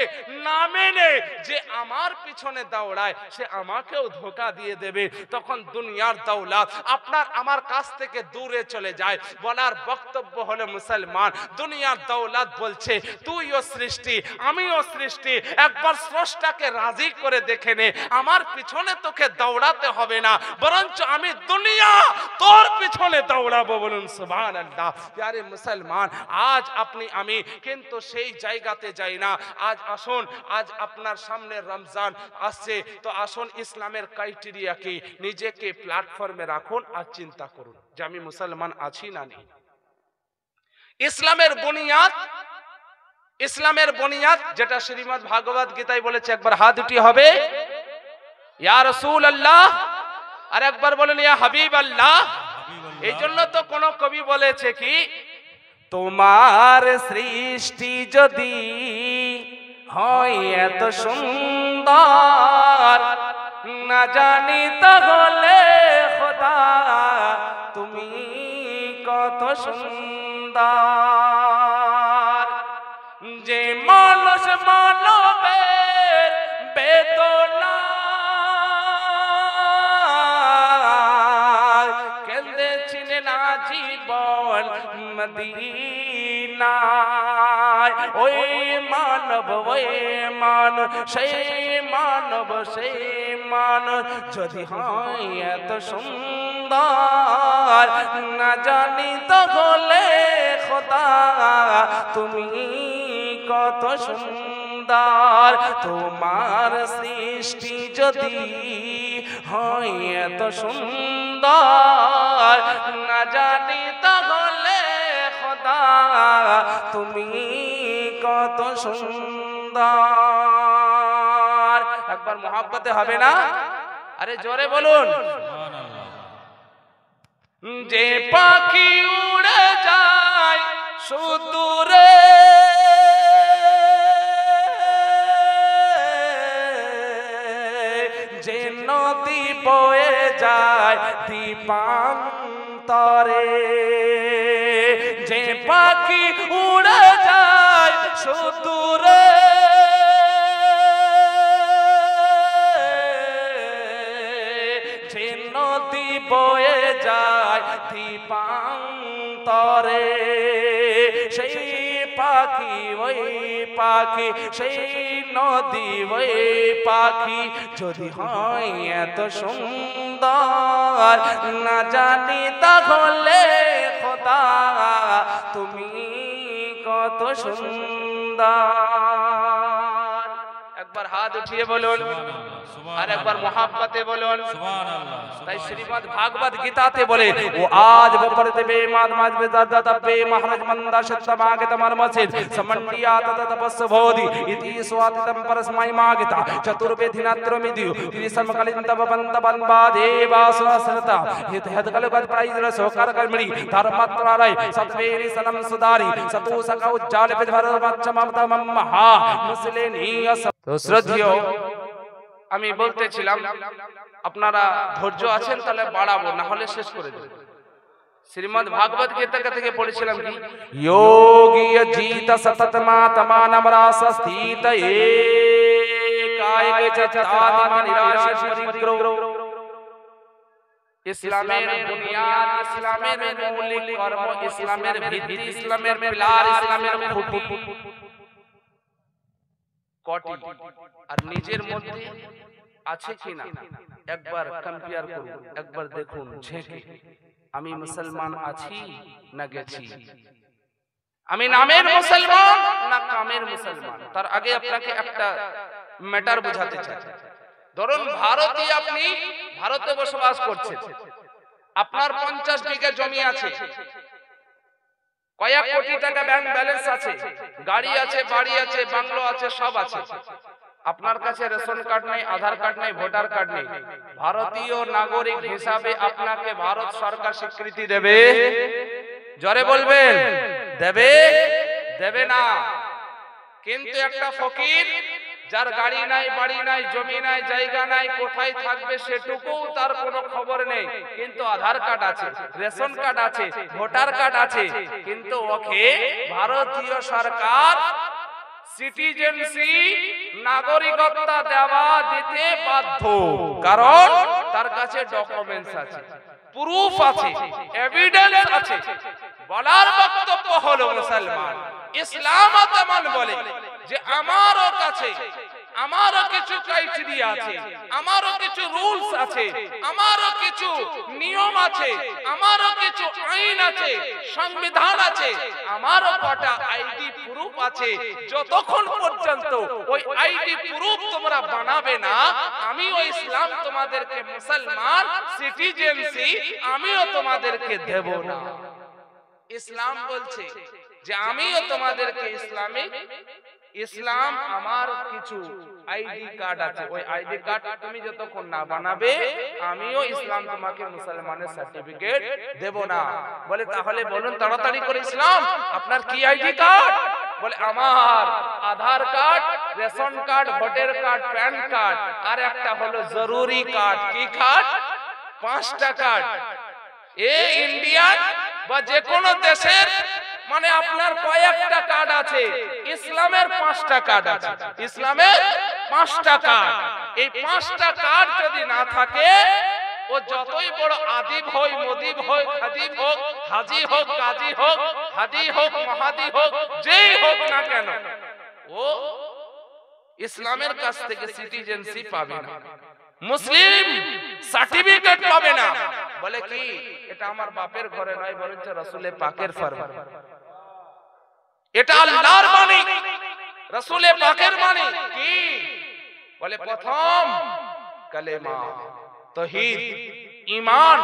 না মেনে যে আমার পিছনে দৌড়ায়, সে আমাকেও ধোঁকা দিয়ে দেবে। তখন দুনিয়ার দৌলত আপনার আমার কাছ থেকে দূরে চলে যায়। বলার বক্তব্য হলো মুসলমান, দুনিয়ার দৌলত বলছে তুইও সৃষ্টি, আমিও সৃষ্টি, একবার স্রষ্টাকে রাজি করে দেখে নে, আমার পিছনে তোকে দৌড়াতে হবে না, বরঞ্চ আমি দুনিয়া তোর পিছনে দৌড়াবো। বলুন সুবহানাল্লাহ। প্যারে মুসলমান, আজ আপনি আমি কিন্তু সেই জায়গাতে যাই না। আজ আসুন, আজ আপনার সামনে রমজান আসছে, তো আসুন ইসলামের ক্রাইটেরিয়া কি নিজেকে প্ল্যাটফর্মে রাখুন আর চিন্তা করুন যে আমি মুসলমান আছি না নেই। ইসলামের বুনিয়াদ, ইসলামের বুনিয়াদ যেটা শ্রীমদ্ ভাগবত গীতায় বলেছে, একবার হাত উঠিয়ে হবে ইয়া রাসূলুল্লাহ, আর একবার বলেন ইয়া হাবিবাল্লাহ। এই জন্য তো কোন কবি বলেছে কি, তোমার সৃষ্টি যদি হয় এত সুন্দর, না জানি তাহলে খোদা তুমি কত সুন্দর। যে মানুষ মানবের বেদনা কেঁদেছিলেন না জীবন মদিনায়, ওই মানব সেই মানব যদি হয় এত সুন্দর, না জানি তাহলে খোদা তুমি কত সুন্দর। তোমার সৃষ্টি যদি হয় এত সুন্দর, না জানি তাহলে খোদা তুমি কত সুন্দর। একবার মোহাব্বতে হবে না? আরে জোরে বলুন। যে পাখি উড়ে যায় সুদূরে দীপান্তরে, যে পাখি উড়ে যায় সুদূরে, যে নদী বয়ে যায় দীপান্তরে, সেই পাখি ওই পাখি, সেই নদী ওই পাখি, যদি হয় এত সুন্দর না জানি তাহলে খোদা তুমি কত সুন্দর। একবার হাত উঠিয়ে বলুন, আর একবার মোহাব্বতে বলুন। তাই শ্রীমদ্ ভাগবত গীতাতে বলে, ও আজ বপরতে বেমাদ মাজ বেদাদা তবে মহারাজ মন্দা সত্যমাগে তমর মসজিদ সমন্ডিয়া তত তপস্ববোধি ইতি স্বাতিতম পরস্মৈ মাগিতা চতুর্বেধিনাত্রমিদিউ ত্রিসমকালীন তব বন্দ বন্বা দেবাসুরসরতা হিত হিত কলগত প্রাইজর সোকার কর্মণি ধর্মত্রারয় সত্বেরি সনম সুদারি সতু সকা উজ্জ্বল বিধর মচ্চমতম মহা মুসলিনীয়। তো শ্রদ্ধেয়, আমি বলতেছিলাম আপনারা ধৈর্য আছেন তাহলে বাড়াবো, না হলে শেষ করে দেব। শ্রীমদ্ ভাগবত গীতা থেকে পড়েছিলাম কি, যোগী জিত সততমা তমানম রাস স্থিত একায় চিত্তাত্মা নিরাশ পরিগ্রহ। ইসলামের বুনিয়াদ, ইসলামের মৌলিক কর্ম, ইসলামের ভিত্তি, ইসলামের পিলার, ইসলামের খুঁটি কটি, আর নিজের মধ্যে আছে কিনা একবার কম্পেয়ার করুন, একবার দেখুন ঝেঁকে আমি মুসলমান আছি না গেছি, আমি নামের মুসলমান না কামের মুসলমান। তার আগে আপনাকে একটা ম্যাটার বোঝাতে চাই। ধরুন ভারতীয়, আপনি ভারতে বসবাস করছেন, আপনার 50 বিঘা জমি আছে, কয়েক কোটি টাকা ব্যাংক ব্যালেন্স আছে, গাড়ি আছে, বাড়ি আছে, বাংলো আছে, সব আছে। আপনার কাছে রেশন কার্ড নেই, আধার কার্ড নেই, ভোটার কার্ড নেই। ভারতীয় নাগরিক হিসাবে আপনাকে ভারত সরকার স্বীকৃতি দেবে? জোরে বলবেন, দেবে? দেবে না। কিন্তু একটা ফকির যার গাড়ি নাই, বাড়ি নাই, জমি নাই, জায়গা নাই, কোথায় থাকবে সেটুকু তার কোনো খবর নেই, কিন্তু আধার কার্ড আছে, রেশন কার্ড আছে, ভোটার কার্ড আছে, কিন্তু ওকে ভারতীয় সরকার সিটিজেনশিপ, নাগরিকত্ব দেওয়া দিতে বাধ্য। কারণ তার কাছে ডকুমেন্টস আছে, প্রুফ আছে, এভিডেন্স আছে। বলার বক্তব্য হলো মুসলমান, ইসলাম তেমন বলে যে আমারও কাছে আমারও কিছু ক্রাইটেরিয়া আছে, আমারও কিছু রুলস আছে, আমারও কিছু নিয়ম আছে, আমারও কিছু আইন আছে, সংবিধান আছে, আমারও কটা আইডি প্রুফ আছে। যতক্ষণ পর্যন্ত ওই আইডি প্রুফ তোমরা বানাবে না, আমি ওই ইসলাম তোমাদেরকে মুসলমান সিটিজেনশিপ আমিও তোমাদেরকে দেব না। ইসলাম বলছে যে আমিও তোমাদেরকে ইসলামিক, ইসলাম আমার কিছু আইডি কার্ড আছে, ওই আইডি কার্ড তুমি যতক্ষণ না বানাবে আমিও ইসলাম তোমাকে মুসলমানের সার্টিফিকেট দেব না। বলে তাহলে বলুন তাড়াতাড়ি করে, ইসলাম আপনার কি আইডি কার্ড? বলে আমার Aadhaar card, ration card, voter card, PAN card, আর একটা হলো জরুরি কার্ড। কি কার্ড? 5টা কার্ড। এই ইন্ডিয়ান বা যে কোনো দেশের, মানে আপনার কয়েকটা কার্ড আছে, ইসলামের 5টা কার্ড আছে, ইসলামের 5টা কার্ড। এই 5টা কার্ড যদি না থাকে, ও যতই বড় আদিব হোক, মদিব হোক, খাদিব হোক, হাজি হোক, কাজী হোক, হাদি হোক, মহাদি হোক, যেই হোক না কেন, ও ইসলামের কাছ থেকে সিটিজেনশিপ পাবে না, মুসলিম সার্টিফিকেট পাবে না। বলে কি এটা আমার বাপের ঘরে নয়, বরঞ্চ রাসূলে পাকের ফরমান, এটা আল্লাহর বাণী, রাসূলে পাকের বাণী। কি বলে? প্রথম কালেমা তাওহীদ, ঈমান,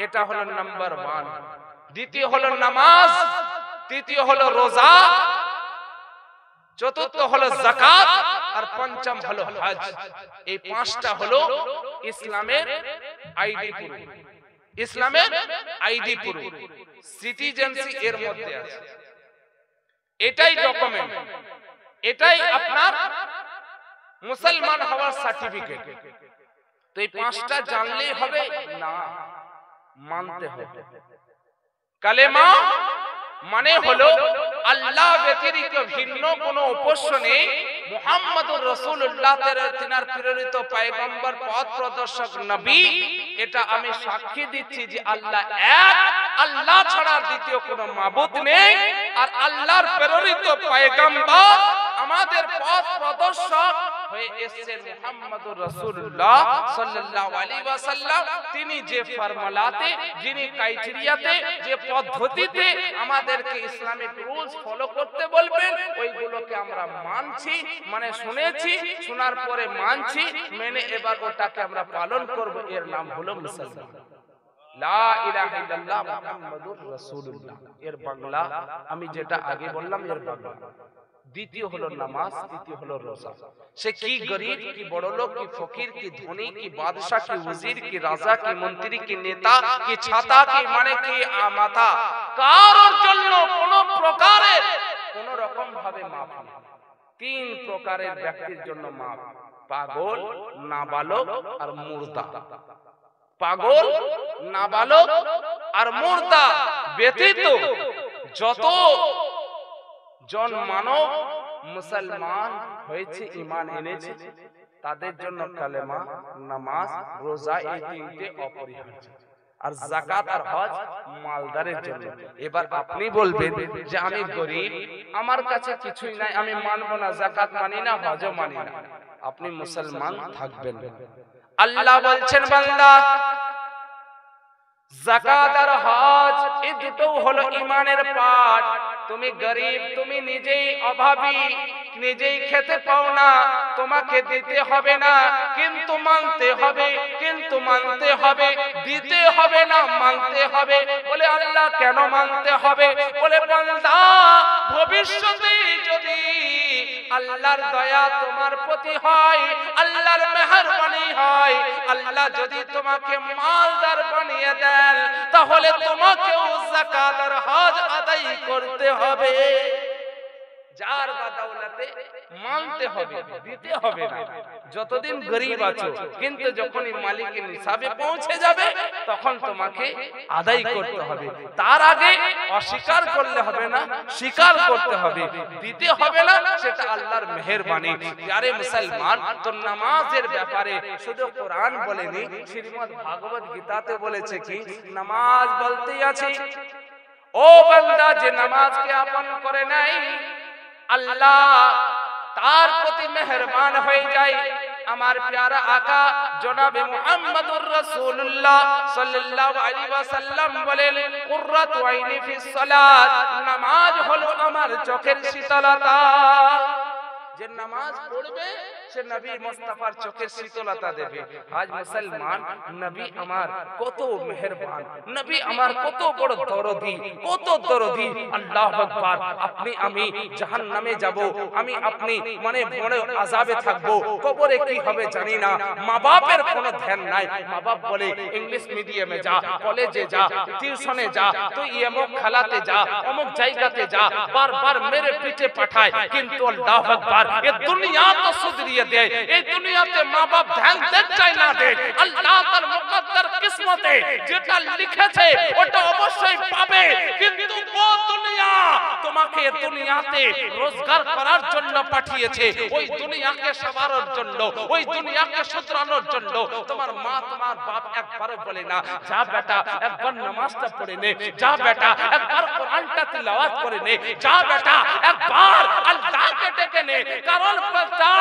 এটা হলো নাম্বার 1। দ্বিতীয় হলো নামাজ, তৃতীয় হলো রোজা, চতুর্থ হলো যাকাত, আর পঞ্চম হলো হজ। এই 5টা হলো ইসলামের আইডি প্রুফ, ইসলামের আইডি প্রুফ, সিটিজেনশিপ এর মধ্যে আছে। এটাই ডকুমেন্ট, এটাই আপনার মুসলমান হওয়ার সার্টিফিকেট। তো এই পাঁচটা জানলেই হবে না, মানতে হবে। কালেমা মানে হলো আল্লাহ ব্যতিরিক্ত ভিন্ন কোনো উপাস্য নেই, মুহাম্মদুর রাসূলুল্লাহ তিনার প্রেরিত পয়গম্বর, পথ প্রদর্শক নবী। এটা আমি সাক্ষী দিচ্ছি যে আল্লাহ এক, আল্লাহ ছাড়া দ্বিতীয় কোনো মাবুদ নেই। আর আল্লাহর প্রেরিত পয়গম্বর আমাদের পথ প্রদর্শক হয়ে এসেছেন মুহাম্মদুর রাসূলুল্লাহ সাল্লাল্লাহু আলাইহি ওয়াসাল্লাম। তিনি যে ফর্মুলাতে, যিনি ক্রাইটেরিয়াতে, যে পদ্ধতিতে আমাদেরকে ইসলামিক রুলস ফলো করতে বলবেন, ওইগুলোকে আমরা মানছি, মানে শুনেছি, শোনার পরে মানছি, মেনে এবার ওটাকে আমরা পালন করব। এর নাম হলো মুসলমান। লা ইলাহা ইল্লাল্লাহ মুহাম্মাদুর রাসূলুল্লাহ। এর বাংলা আমি যেটা আগে বললাম, এর বাংলা। দ্বিতীয় হলো নামাজ, তৃতীয় হলো রোজা। সে কি গরিব, কি বড়লোক, কি ফকির, কি ধনী, কি বাদশা, কি উজির, কি রাজা, কি মন্ত্রী, কি নেতা, কি ছাতা, কি মানে কি মাথা, কারোর জন্য কোন প্রকারের কোন রকম ভাবে মাফ নেই। তিন প্রকারের ব্যক্তির জন্য মাফ: পাগল, নাবালক আর মুর্দা। পাগল, নাবালক আর মুর্দা ব্যতীত যত জন মানব মুসলমান হয়েছে, ঈমান এনেছে, তাদের জন্য কালেমা, নামাজ, রোজা এই তিনটে অপরিহার্য। আর যাকাত আর হজ মালদারের জন্য। এবার আপনি বলবেন যে আমি গরিব, আমার কাছে কিছুই নাই, আমি মানবো না, যাকাত মানি না, হজও মানি না। আপনি মুসলমান থাকবেন। আল্লাহ বলছেন, বান্দা, যাকাত আর হজ এই দুটো হলো ঈমানের পাঠ। তুমি গরিব, তুমি নিজেই অভাবী, নিজেই খেতে পাও না, তোমাকে দিতে হবে না, কিন্তু মানতে হবে, কিন্তু মানতে হবে, দিতে হবে না, মানতে হবে। বলে আল্লাহ কেন মানতে হবে? বলে বান্দা, ভবিষ্যতে যদি আল্লাহর দয়া তোমার প্রতি হয়, আল্লাহর মেহেরবানি হয়, আল্লাহ যদি তোমাকে মালদার বানিয়ে দেন, তাহলে তোমাকেও যাকাত আর হজ আদায় করতে হবে। যার বাদাওলাতে মানতে হবে, দিতে হবে না। যতদিন গরিব আছো, কিন্তু যখনই মালিকের নিসাবে পৌঁছে যাবে, তখন তোমাকে আদায় করতে হবে। তার আগে অস্বীকার করলে হবে না, স্বীকার করতে হবে। দিতে হবে না, সেটা আল্লাহর মেহেরবানি। আরে মুসলমান, তো নামাজের ব্যাপারে শুধু কোরআন বলেনি, শ্রীমদ্ ভাগবত গীতাতে বলেছে কি? নামাজ বলতেই আছে, ও বান্দা, যে নামাজকে আপন করে নাই, আল্লাহ তার প্রতি মেহেরবান হয়ে যায়। আমার প্যারা আকা জনাবে মুহাম্মদুর রাসূলুল্লাহ সাল্লাল্লাহু আলাইহি ওয়াসাল্লাম বলেন, কুররাতু আইনি ফিস সালাত, নামাজ হলো আমার চোখের শীতলতা। যে নামাজ পড়বে সে নবী মুস্তাফার চোখের শীতলতা দেবে। আজ মুসলমান, নবী আমার কত মেহেরবান, নবী আমার কত বড় দরদি, কত দরদি। আল্লাহু আকবার। আপনি আমি জাহান্নামে যাব, আমি আপনি মানে বড় আযাবে থাকবো, কবরে কি হবে জানি না। মা বাপের কোনো ধ্যান নাই। মা বাপ বলে ইংলিশ মিডিয়ামে যা, কলেজে যা, টিউশনে যা, তুই অমুক খেলাতে যা, অমুক জায়গাতে যা, বারবার মেরে পিঠে পাঠায়। কিন্তু আল্লাহু আকবার, এই দুনিয়া তো সুদরিয়ে দে, এই দুনিয়াতে মা বাপ ধ্যান দেখ চাই না দে, আল্লাহ তার মুকদ্দর কিসমতে যেটা লিখেছে ওটা অবশ্যই পাবে। কিন্তু ও দুনিয়া তোমাকে দুনিয়াতে রোজগার করার জন্য পাঠিয়েছে, ওই দুনিয়াকে সবারর জন্য, ওই দুনিয়াকে শুধরানোর জন্য। তোমার মা, তোমার বাপ একবারও বলে না, যা বেটা একবার নামাজটা পড়ে নে, যা বেটা একবার কোরআনটা তিলাওয়াত করে নে, যা বেটা একবার আল্লাহকে ডেকে নে। কারণ বেটা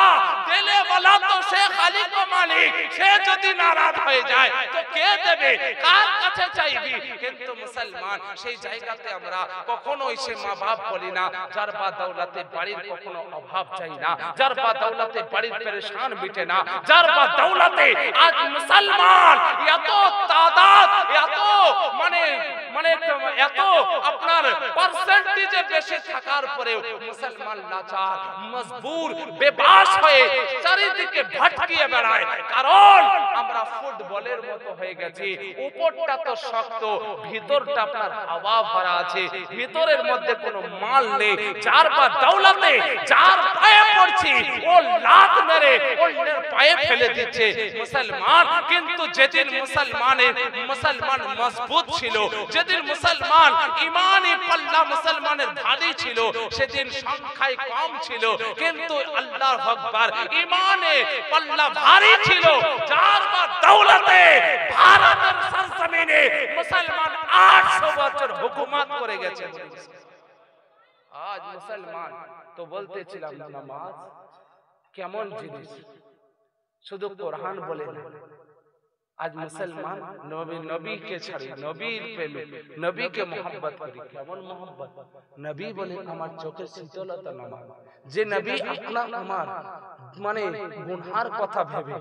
দিলে वाला তো সে খালিক ও মালিক, সে যদি নারাজ হয়ে যায় তো কে দেবে, কার কাছে চাইবি? কিন্তু মুসলমান, সেই জায়গাতে আমরা কখনোই সে মা বাপ বলি না। যার বা দৌলতে বাড়ির কখনো অভাব চাই না, যার বা দৌলতে বাড়ির পেরেশান মিটে না, যার বা দৌলতে আজ মুসলমান এত তাদাদ, এত মানে এত আপনার পার্সেন্টেজে বেশি থাকার পরেও মুসলমান লাচার, মজবুর, বেবাস হয়ে চারিদিকে ভটকিয়ে বেড়ায়। কারণ আমরা ফুটবলের মতো হয়ে গেছি, উপরটা তো শক্ত, ভিতরটা আপনার হাওয়া ভরা আছে, ভিতরের মধ্যে কোনো মাল নেই, যার বা দৌলতে যার পায়ে পড়ছি ও লাত মেরে অন্যের পায়ে ফেলে দিচ্ছে মুসলমান। কিন্তু যেদিন মুসলমান মজবুত ছিল, যেদিন মুসলমান ইমানি পাল্লা মুসলমানের ভারী ছিল, সেদিন সংখ্যায় কম ছিল, কিন্তু আল্লাহু আকবার ইমানে পাল্লা ভারী ছিল, যার বা দৌলতে ভারতের সরজমিনে মুসলমান 800 বছর হুকুমত করে গেছে। আজ মুসলমান তো বলতেছিলাম নামাজ কেমন জিনিস, শুধু কোরআন বলে না, আজ মুসলমান নবীকে ছাড়ি, নবীর প্রেমে, নবীকে মোহাব্বত করি। কেমন মোহাব্বত? নবী বলে আমার চোখের শীতলতা নামাজ। যে নবী আপনার আমার মানে গুনার কথা ভেবে,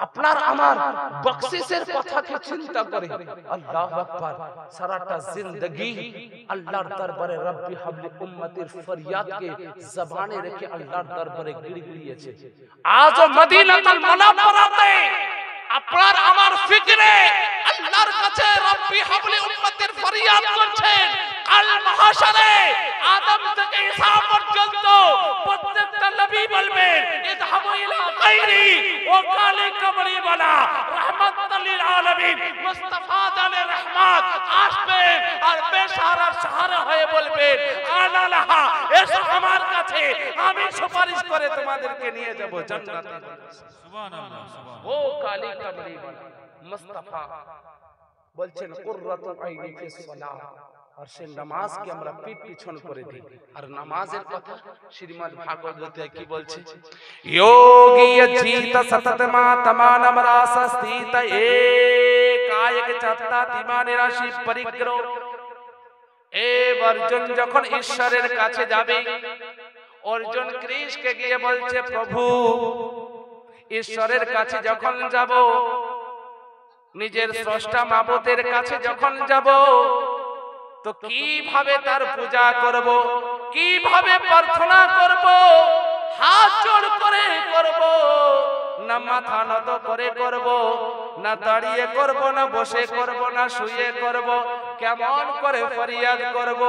আপনার আমার বখশিশের কথাকে চিন্তা করে, আল্লাহু আকবার, সারাটা জিন্দেগি আল্লাহর দরবারে রব্বি হাবলি উম্মতির ফরিয়াদকে জবানে রেখে আল্লাহর দরবারে গিড়গিড়িয়েছে। আজ মদিনাতুল মুনাওয়ারাতে আপনার আমার ফিকরে আল্লাহর কাছে রব্বি হাবলি উম্মতির ফরিয়াদ করছেন। কাল মাহশরে আদম থেকে ঈসা পর্যন্ত প্রত্যেকটা নবী বলবেন ইযহাবু ইলা গায়রি ওয়া কালে কবরি বানা রাহমাতাল লিল আলামিন মুস্তাফা জানে রহমত আসবেন আর বেশারার সাহারা হয়ে বলবেন আনা লাহা, এসো আমার কাছে, আমি সুপারিশ করে তোমাদেরকে নিয়ে যাব জান্নাতে। সুবহানাল্লাহ, সুবহানাল্লাহ। ও কালে কবরি বানা মুস্তাফা বলছেন কুররাতু আইনি ফিস সালাহ, আর সেই নামাজকে আমরা পিঠ পিছন করে দিই। আর নামাজের কথা শ্রীমদ্ ভাগবতে কি বলছে? योगी जीत सतत मा तमानम रास स्थित एकायक चत्ता तिमाने राशि परिग्रह। এ অর্জুন যখন ঈশ্বরের কাছে যাবে, অর্জুন কৃষ্ণকে গিয়ে বলছে প্রভু ঈশ্বরের কাছে যখন যাব, নিজের স্রষ্টা মাবুদের কাছে যখন যাব, তো কিভাবে তার পূজা করব, কিভাবে প্রার্থনা করব, হাত জোড় করে করব, না মাথা নত করে করব, না দাঁড়িয়ে করব, না বসে করব, না শুয়ে করব, কেমন করে ফরিয়াদ করব?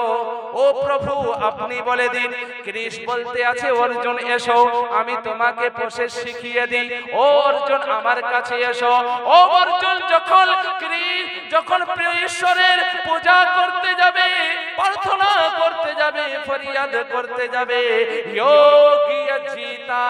ও প্রভু আপনি বলে দিন। কৃষ্ণ বলতে আছে অর্জুন এসো, আমি তোমাকে প্রসেস শিখিয়ে দিই। ও অর্জুন আমার কাছে এসো। ও অর্জুন যখন ঈশ্বরের পূজা করতে যাবে, প্রার্থনা করতে যাবে, ফরিয়াদ করতে যাবে, যোগী জিতা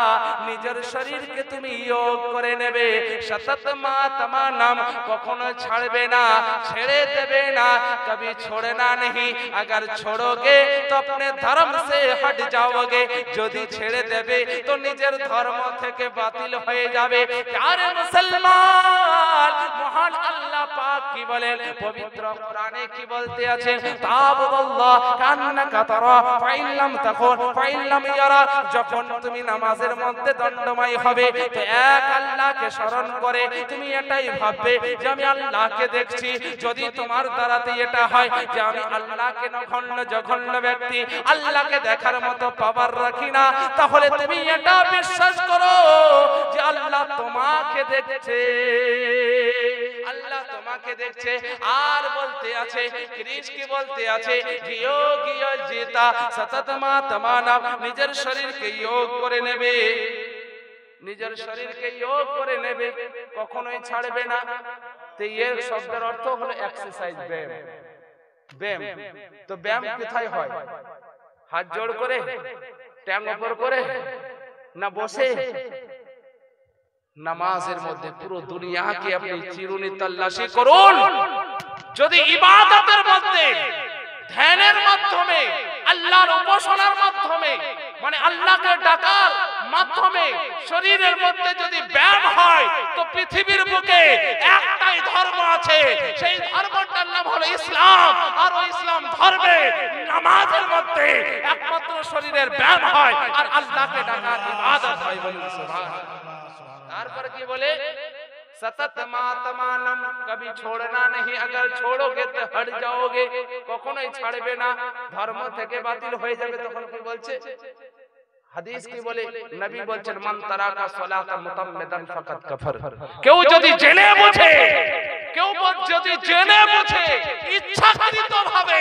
নিজের শরীরকে তুমি যোগ করে নেবে, সতত মা তমানাম কখনো ছাড়বে না, ছেড়ে দেবে না, कभी छोड़ना नहीं। अगर छोड़ोगे तो अपने धर्म से हट जाओगे, যদি ছেড়ে দেবে তো নিজের ধর্ম থেকে বাতিল হয়ে যাবে। প্যারে মুসলমান, মহান আল্লাহ পাক কি বলেন পবিত্র কোরআনে? কি বলতে আছে? তাবুদাল্লাহ কান্নাকা তারা ফাইন লাম তাকুন ফাইন লাম ইয়ারা। যখন তুমি নামাজের মধ্যে দণ্ডময় হবে তো এক আল্লাহকে স্মরণ করে তুমি এটাই ভাববে যে আমি আল্লাহকে দেখছি। যদি তোমার দ্বারাতে এটা হয় যে আমি আল্লাহকে জঘন্য ব্যক্তি, আল্লাহকে দেখার মতো পাওয়ার রাখি না, তাহলে তুমি এটা বিশ্বাস করো যে আল্লাহ তোমাকে দেখছে, আল্লাহ তোমাকে দেখছে। আর বলতে আছে কৃষ্ণ কি বলতে আছে? যোগী জিতা সতত মা তমানাম, নিজের শরীরকে যোগ করে নেবে, নিজের শরীরকে যোগ করে নেবে, কখনোই ছাড়বে না। তো এর শব্দের অর্থ হলো এক্সারসাইজ, ব্যায়াম। ব্যায়াম তো ব্যায়াম কোথায় হয়? হাত জোড় করে, ট্যাং উপর করে, না বসে? নামাজের মধ্যে পুরো দুনিয়াকে আপনি চিরুনি তল্লাশি করুন। যদি ইবাদতের মধ্যে, ধ্যানের মাধ্যমে, আল্লাহর উপাসনার মাধ্যমে, মানে আল্লাহকে ডাকার মাধ্যমে শরীরের মধ্যে যদি ব্যায়াম হয়, তো পৃথিবীর বুকে একটাই ধর্ম আছে, সেই ধর্মটার নাম হলো ইসলাম। আর ওই ইসলাম ধর্মে নামাজের মধ্যে একমাত্র শরীরের ব্যায়াম হয় আর আল্লাহকে ডাকার ইবাদত হয়। বলুন সুবহানাল্লাহ। তারপর কি বলে? सतत मातमानम, कभी छोड़ना नहीं, अगर छोड़ोगे तो हट जाओगे, কখনোই ছাড়বে না, ধর্ম থেকে বাতিল হয়ে যাবে। তখন কি বলছে হাদিস? কি বলে? নবী বলছেন মান তারাকা সালাতা মুতাম্মিদান ফাকাত কাফার। কেউ যদি জেনে বুঝে, কেউ যদি জেনে বুঝে ইচ্ছাকৃতভাবে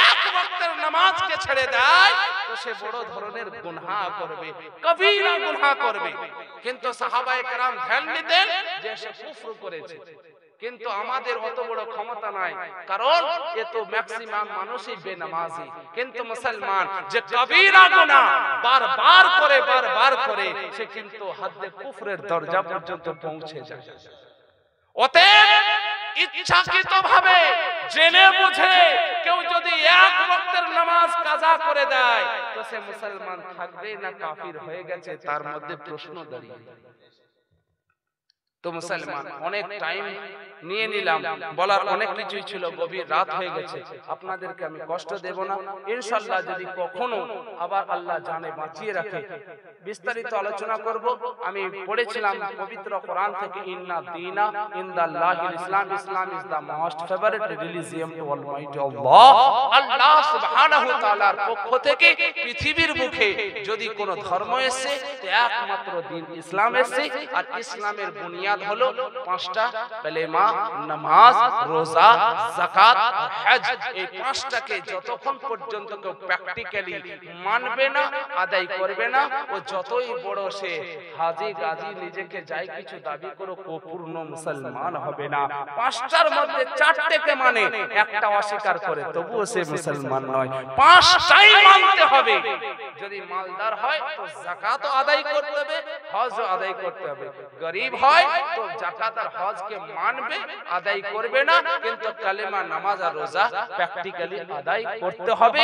এক ওয়াক্তের নামাজকে ছেড়ে দেয় তো সে বড় ধরনের গুনাহ করবে, কবিরা গুনাহ করবে। কিন্তু সাহাবায়ে কেরাম ধ্যান দিতেন যে সে কুফর করেছে, কিন্তু আমাদের অত বড় ক্ষমতা নাই, কারণ এ তো ম্যাক্সিমাম মানুষই বেনামাজি। কিন্তু মুসলমান যে কবিরা গুনাহ বারবার করে সে কিন্তু হাদ্দে কুফরের দরজা পর্যন্ত পৌঁছে যায়। অতএব ইচ্ছাকৃতভাবে জেনে বুঝে কেউ যদি এক ওয়াক্তের নামাজ কাজা করে দেয় তো সে মুসলমান থাকবে না কাফির হয়ে গেছে, তার মধ্যে প্রশ্ন দাঁড়িয়ে। তো মুসলমান অনেক টাইম নিয়ে নিলাম, বলার অনেক কিছুই ছিল, গভীর রাত হয়ে গেছে, আপনাদেরকে আমি কষ্ট দেব না। ইনশাআল্লাহ যদি কখনো আবার আল্লাহ জানে বাঁচিয়ে রাখে বিস্তারিত আলোচনা করব। আমি পড়েছিলাম পবিত্র কোরআন থেকে, ইন্না দীনা ইনদাল্লাহিল ইসলাম, Islam is the most favourite religion to almighty Allah. আল্লাহ সুবহানাহু ওয়া তাআলার পক্ষ থেকে পৃথিবীর মুখে যদি কোনো ধর্ম এসেছে তো একমাত্র দিন ইসলাম এসেছে। আর ইসলামের বুনিয়াদ হলো পাঁচটা, কালেমা, নামাজ, রোজা, যাকাত আর হজ। এই পাঁচটাকে যতক্ষণ পর্যন্ত কেউ প্র্যাকটিক্যালি মানবে না, আদায় করবে না, ও যতই বড় সে হাজী গাজী নিজেকে যাই কিছু দাবি করুক, ও পূর্ণ মুসলমান হবে না। পাঁচটার মধ্যে চারটেকে মানে, একটা অস্বীকার করে তবুও সে মুসলমান নয়। পাঁচটাই মানতে হবে। যদি মালদার হয় তো যাকাত আদায় করতে হবে, হজ আদায় করতে হবে। গরীব হয় তো যাকাত আর হজকে মানবে, আদায় করবে না, কিন্তু কালেমা, নামাজ আর রোজা প্র্যাকটিক্যালি আদায় করতে হবে।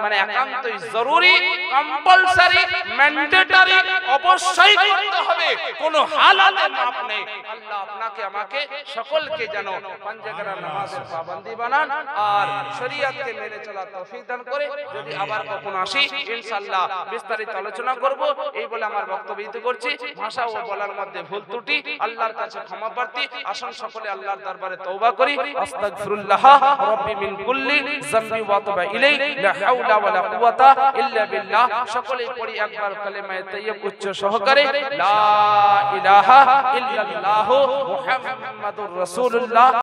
মানে একান্তই জরুরি, কম্পালসারি, ম্যান্ডেটরি, অবশ্যই করতে হবে, কোনো হালাতে মাপ নেই। আল্লাহ আপনাকে আমাকে সকলকে যেন পাঁচওয়াক্ত নামাজের পাবন্দি বানান আর শরীয়তকে মেনে চলার তৌফিক দান করে। যদি আবার কখনো আসি ইনশাআল্লাহ বিস্তারিত আলোচনা করব। এই বলে আমার বক্তব্য ইতি করছি। ভাষা ও বলার মধ্যে ভুল ত্রুটি আল্লাহর কাছে ক্ষমা প্রার্থী। আসুন সকলে আল্লাহর দরবারে তওবা করি। আস্তাগফিরুল্লাহ রাব্বি মিন কুল্লি যামবি ওয়া তুবা ইলাইহি, লা হাওলা ওয়া লা কুওয়াতা ইল্লা বিল্লাহ। সকলেই পড়ি একবার কালেমায়ে তাইয়্যিব উচ্চ সহকারে, লা ইলাহা ইল্লাল্লাহু মুহাম্মাদুর রাসূলুল্লাহ।